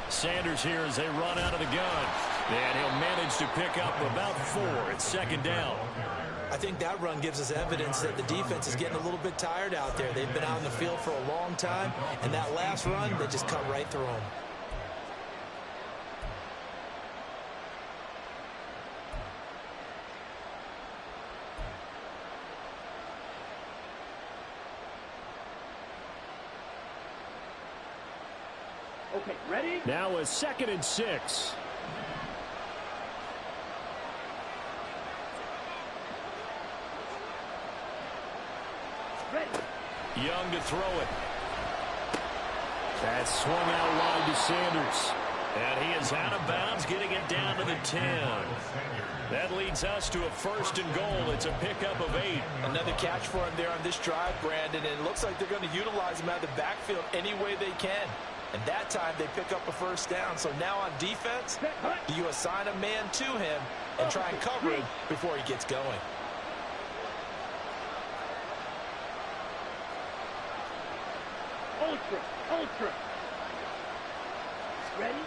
Sanders here as they run out of the gun. And he'll manage to pick up about 4. It's 2nd down. I think that run gives us evidence that the defense is getting a little bit tired out there. They've been out in the field for a long time, and that last run, they just cut right through them. Okay, ready? Now a 2nd and 6. Ready. Young to throw it. That's swung out wide to Sanders. And he is out of bounds, getting it down to the 10. That leads us to a 1st and goal. It's a pickup of 8. Another catch for him there on this drive, Brandon. And it looks like they're going to utilize him out of the backfield any way they can. And that time they pick up a 1st down. So now on defense, you assign a man to him and try and cover him before he gets going. Ultra. Ready?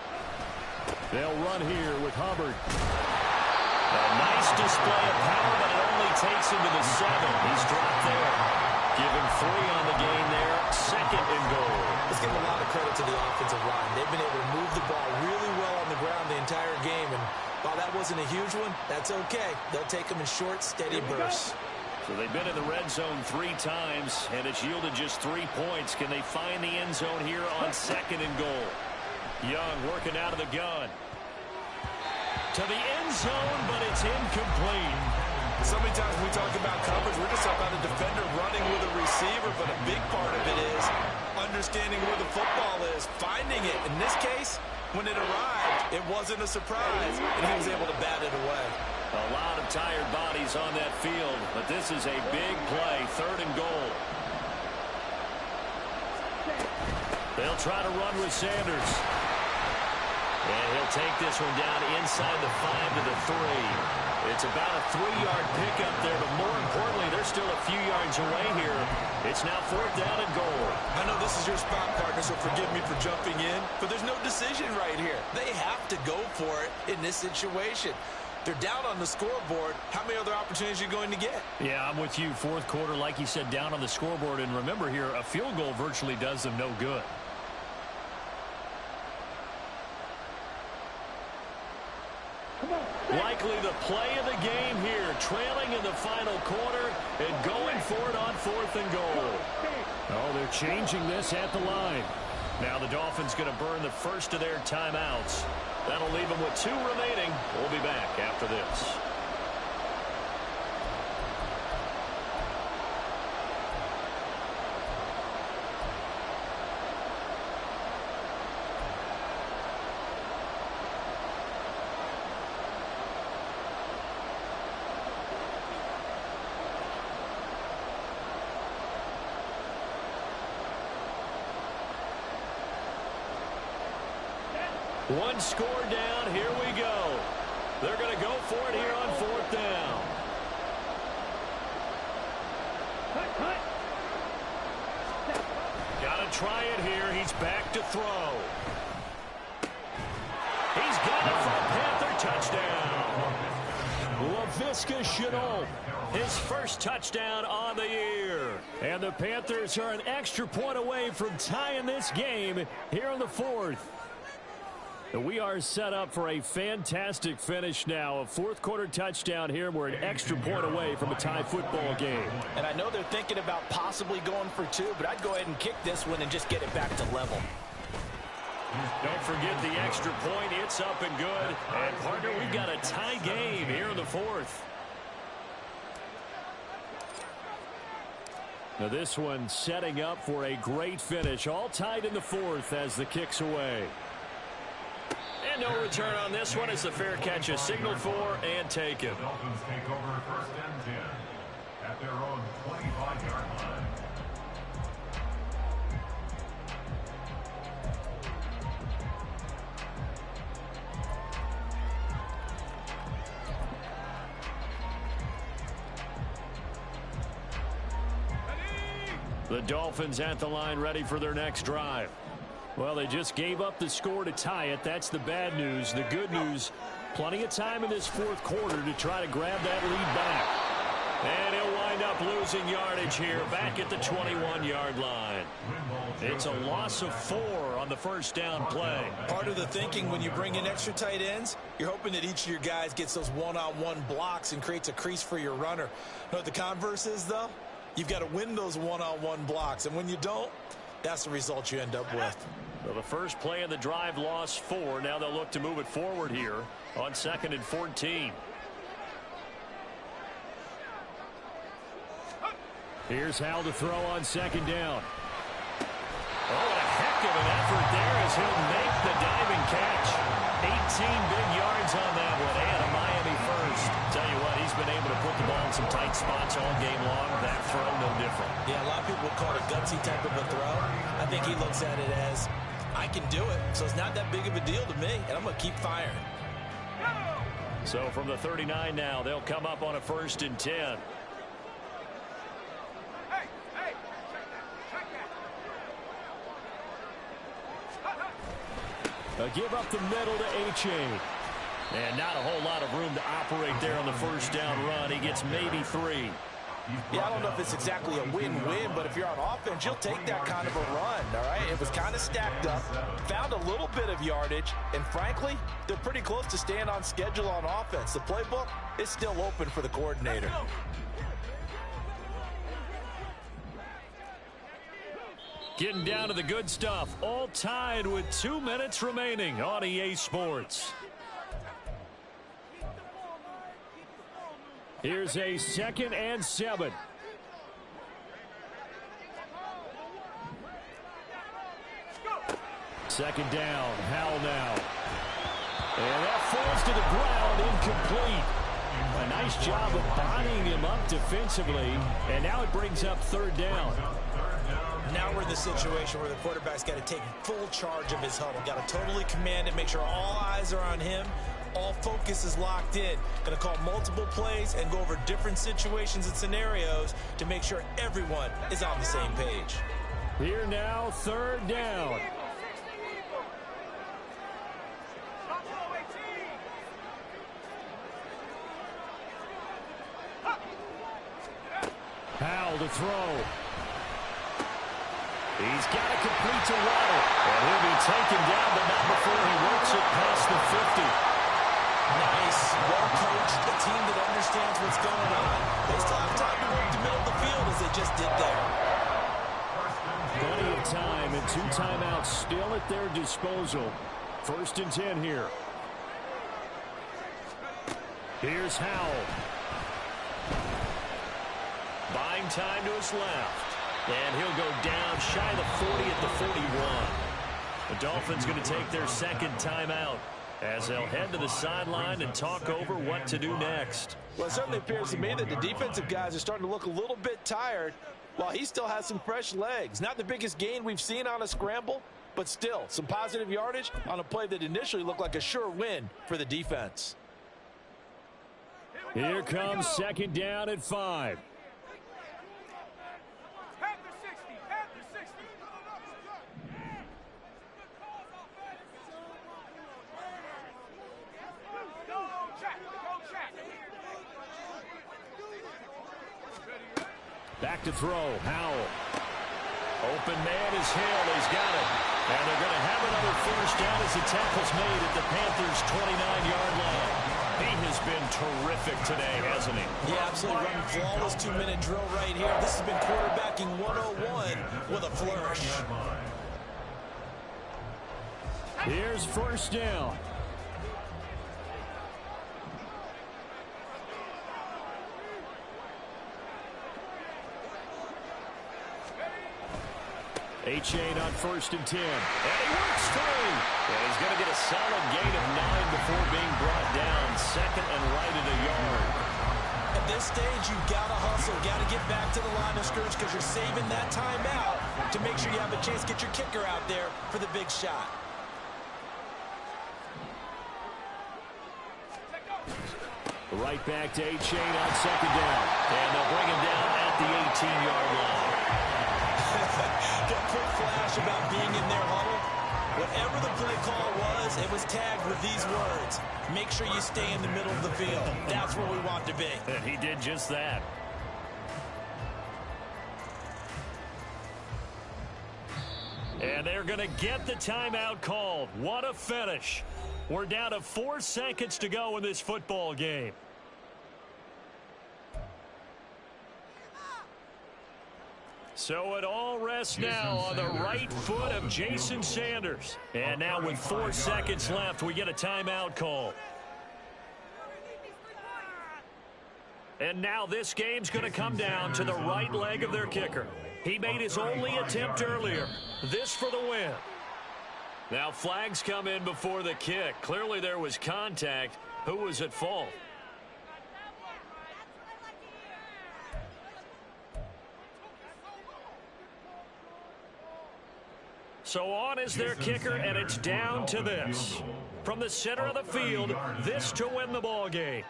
They'll run here with Hubbard. A nice display of power, but it only takes him to the 7. He's dropped there. Give him 3 on the game there. 2nd and goal. Let's give a lot of credit to the offensive line. They've been able to move the ball really well on the ground the entire game. And while that wasn't a huge one, that's okay. They'll take them in short, steady bursts. So they've been in the red zone 3 times, and it's yielded just 3 points. Can they find the end zone here on 2nd and goal? Young working out of the gun. To the end zone, but it's incomplete. So many times when we talk about coverage, we're just talking about a defender running with a receiver, but a big part of it is understanding where the football is, finding it. In this case, when it arrived, it wasn't a surprise, and he was able to bat it away. A lot of tired bodies on that field, but this is a big play, 3rd and goal. They'll try to run with Sanders. And he'll take this one down inside the 5 to the 3. It's about a 3-yard pickup there, but more importantly, they're still a few yards away here. It's now 4th down and goal. I know this is your spot, partner, so forgive me for jumping in, but there's no decision right here. They have to go for it in this situation. They're down on the scoreboard. How many other opportunities are you going to get? Yeah, I'm with you. Fourth quarter, like you said, down on the scoreboard. And remember here, a field goal virtually does them no good. Likely the play of the game here, trailing in the final quarter and going for it on 4th and goal. Oh, they're changing this at the line. Now the Dolphins going to burn the first of their timeouts. That'll leave them with 2 remaining. We'll be back after this. One score down. Here we go. They're going to go for it here on 4th down. Got to try it here. He's back to throw. He's got it for a Panther touchdown. Laviska Shenault, his first touchdown on the year. And the Panthers are an extra point away from tying this game here in the 4th. We are set up for a fantastic finish now. A 4th quarter touchdown here. We're an extra point away from a tie football game. And I know they're thinking about possibly going for 2, but I'd go ahead and kick this one and just get it back to level. Don't forget the extra point. It's up and good. And, partner, we've got a tie game here in the 4th. Now this one setting up for a great finish. All tied in the 4th as the kick's away. And no return on this one as the fair catch is signaled for and taken. The Dolphins take over 1st and 10 at their own 25-yard line. The Dolphins at the line ready for their next drive. Well, they just gave up the score to tie it. That's the bad news. The good news, plenty of time in this 4th quarter to try to grab that lead back. And he'll wind up losing yardage here back at the 21-yard line. It's a loss of 4 on the first down play. Part of the thinking when you bring in extra tight ends, you're hoping that each of your guys gets those one-on-one blocks and creates a crease for your runner. You know what the converse is, though? You've got to win those one-on-one blocks. And when you don't, that's the result you end up with. Well, the first play of the drive lost 4. Now they'll look to move it forward here on 2nd and 14. Here's how to throw on 2nd down. Oh, what a heck of an effort there as he'll make the diving catch. 18 big yards on that one and a Miami first. Tell you what, he's been able to put the ball in some tight spots all game long. That throw, no different. Yeah, a lot of people would call it a gutsy type of a throw. I think he looks at it as, I can do it, so it's not that big of a deal to me, and I'm going to keep firing. So from the 39 now, they'll come up on a 1st and 10. A give up the middle to H.A. And not a whole lot of room to operate there on the first down run. He gets maybe 3. Yeah, I don't know if it's exactly a win-win, but if you're on offense, you'll take that kind of a run, all right? It was kind of stacked up, found a little bit of yardage, and frankly, they're pretty close to staying on schedule on offense. The playbook is still open for the coordinator. Getting down to the good stuff. All tied with 2 minutes remaining on EA Sports. Here's a 2nd and 7. Second down. Howell now. And that falls to the ground, incomplete. A nice job of bodying him up defensively. And now it brings up 3rd down. Now we're in the situation where the quarterback's got to take full charge of his huddle. Got to totally command it, make sure all eyes are on him. All focus is locked in. Going to call multiple plays and go over different situations and scenarios to make sure everyone is on the same page. Here now, 3rd down. Howell to throw. He's got it complete to Waddle. And he'll be taken down, but not before he works it past the 50. Nice. Well coached. A team that understands what's going on. They still have time to work the middle of the field as they just did there. Plenty of time and 2 timeouts still at their disposal. 1st and 10 here. Here's Howell. Buying time to his left. And he'll go down shy of the 40 at the 41. The Dolphins going to take their 2nd timeout as they'll head to the sideline and talk over what to do next. Well, it certainly appears to me that the defensive guys are starting to look a little bit tired while he still has some fresh legs. Not the biggest gain we've seen on a scramble, but still some positive yardage on a play that initially looked like a sure win for the defense. Here comes 2nd down at 5. Back to throw. Howell. Open man is Hill. He's got it. And they're going to have another 1st down as the tackle's made at the Panthers' 29-yard line. He has been terrific today, hasn't he? Yeah, absolutely. Running flawless 2-minute drill right here. This has been quarterbacking 101 with a flourish. Here's 1st down. Achane on 1st and 10. And he works through. And he's going to get a solid gain of 9 before being brought down. 2nd and right at a yard. At this stage, you've got to hustle. Got to get back to the line of scrimmage because you're saving that time out to make sure you have a chance to get your kicker out there for the big shot. Right back to Achane on 2nd down. And they'll bring him down at the 18-yard line. Got a quick flash about being in their huddle. Whatever the play call was, it was tagged with these words. Make sure you stay in the middle of the field. That's where we want to be. And he did just that. And they're going to get the timeout called. What a finish. We're down to 4 seconds to go in this football game. So it all rests now on the right foot of Jason Sanders. And now with 4 seconds left, we get a timeout call. And now this game's going to come down to the right leg of their kicker. He made his only attempt earlier. This for the win. Now flags come in before the kick. Clearly there was contact. Who was at fault? So on is their kicker, and it's down to this. From the center of the field, this to win the ball game.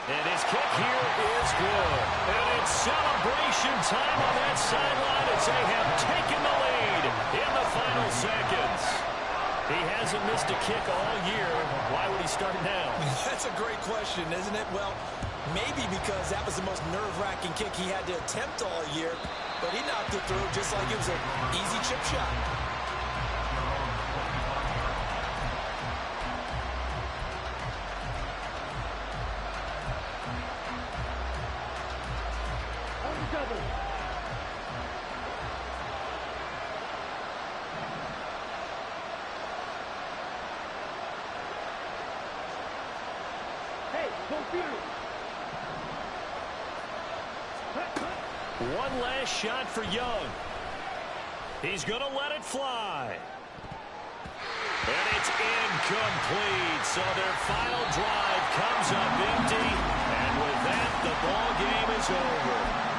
And his kick here is good. And it's celebration time on that sideline as they have taken the lead in the final seconds. He hasn't missed a kick all year. Why would he start now? That's a great question, isn't it? Well, maybe because that was the most nerve-wracking kick he had to attempt all year, but he knocked it through just like it was an easy chip shot. One last shot for Young. He's going to let it fly. And it's incomplete. So their final drive comes up empty. And with that, the ball game is over.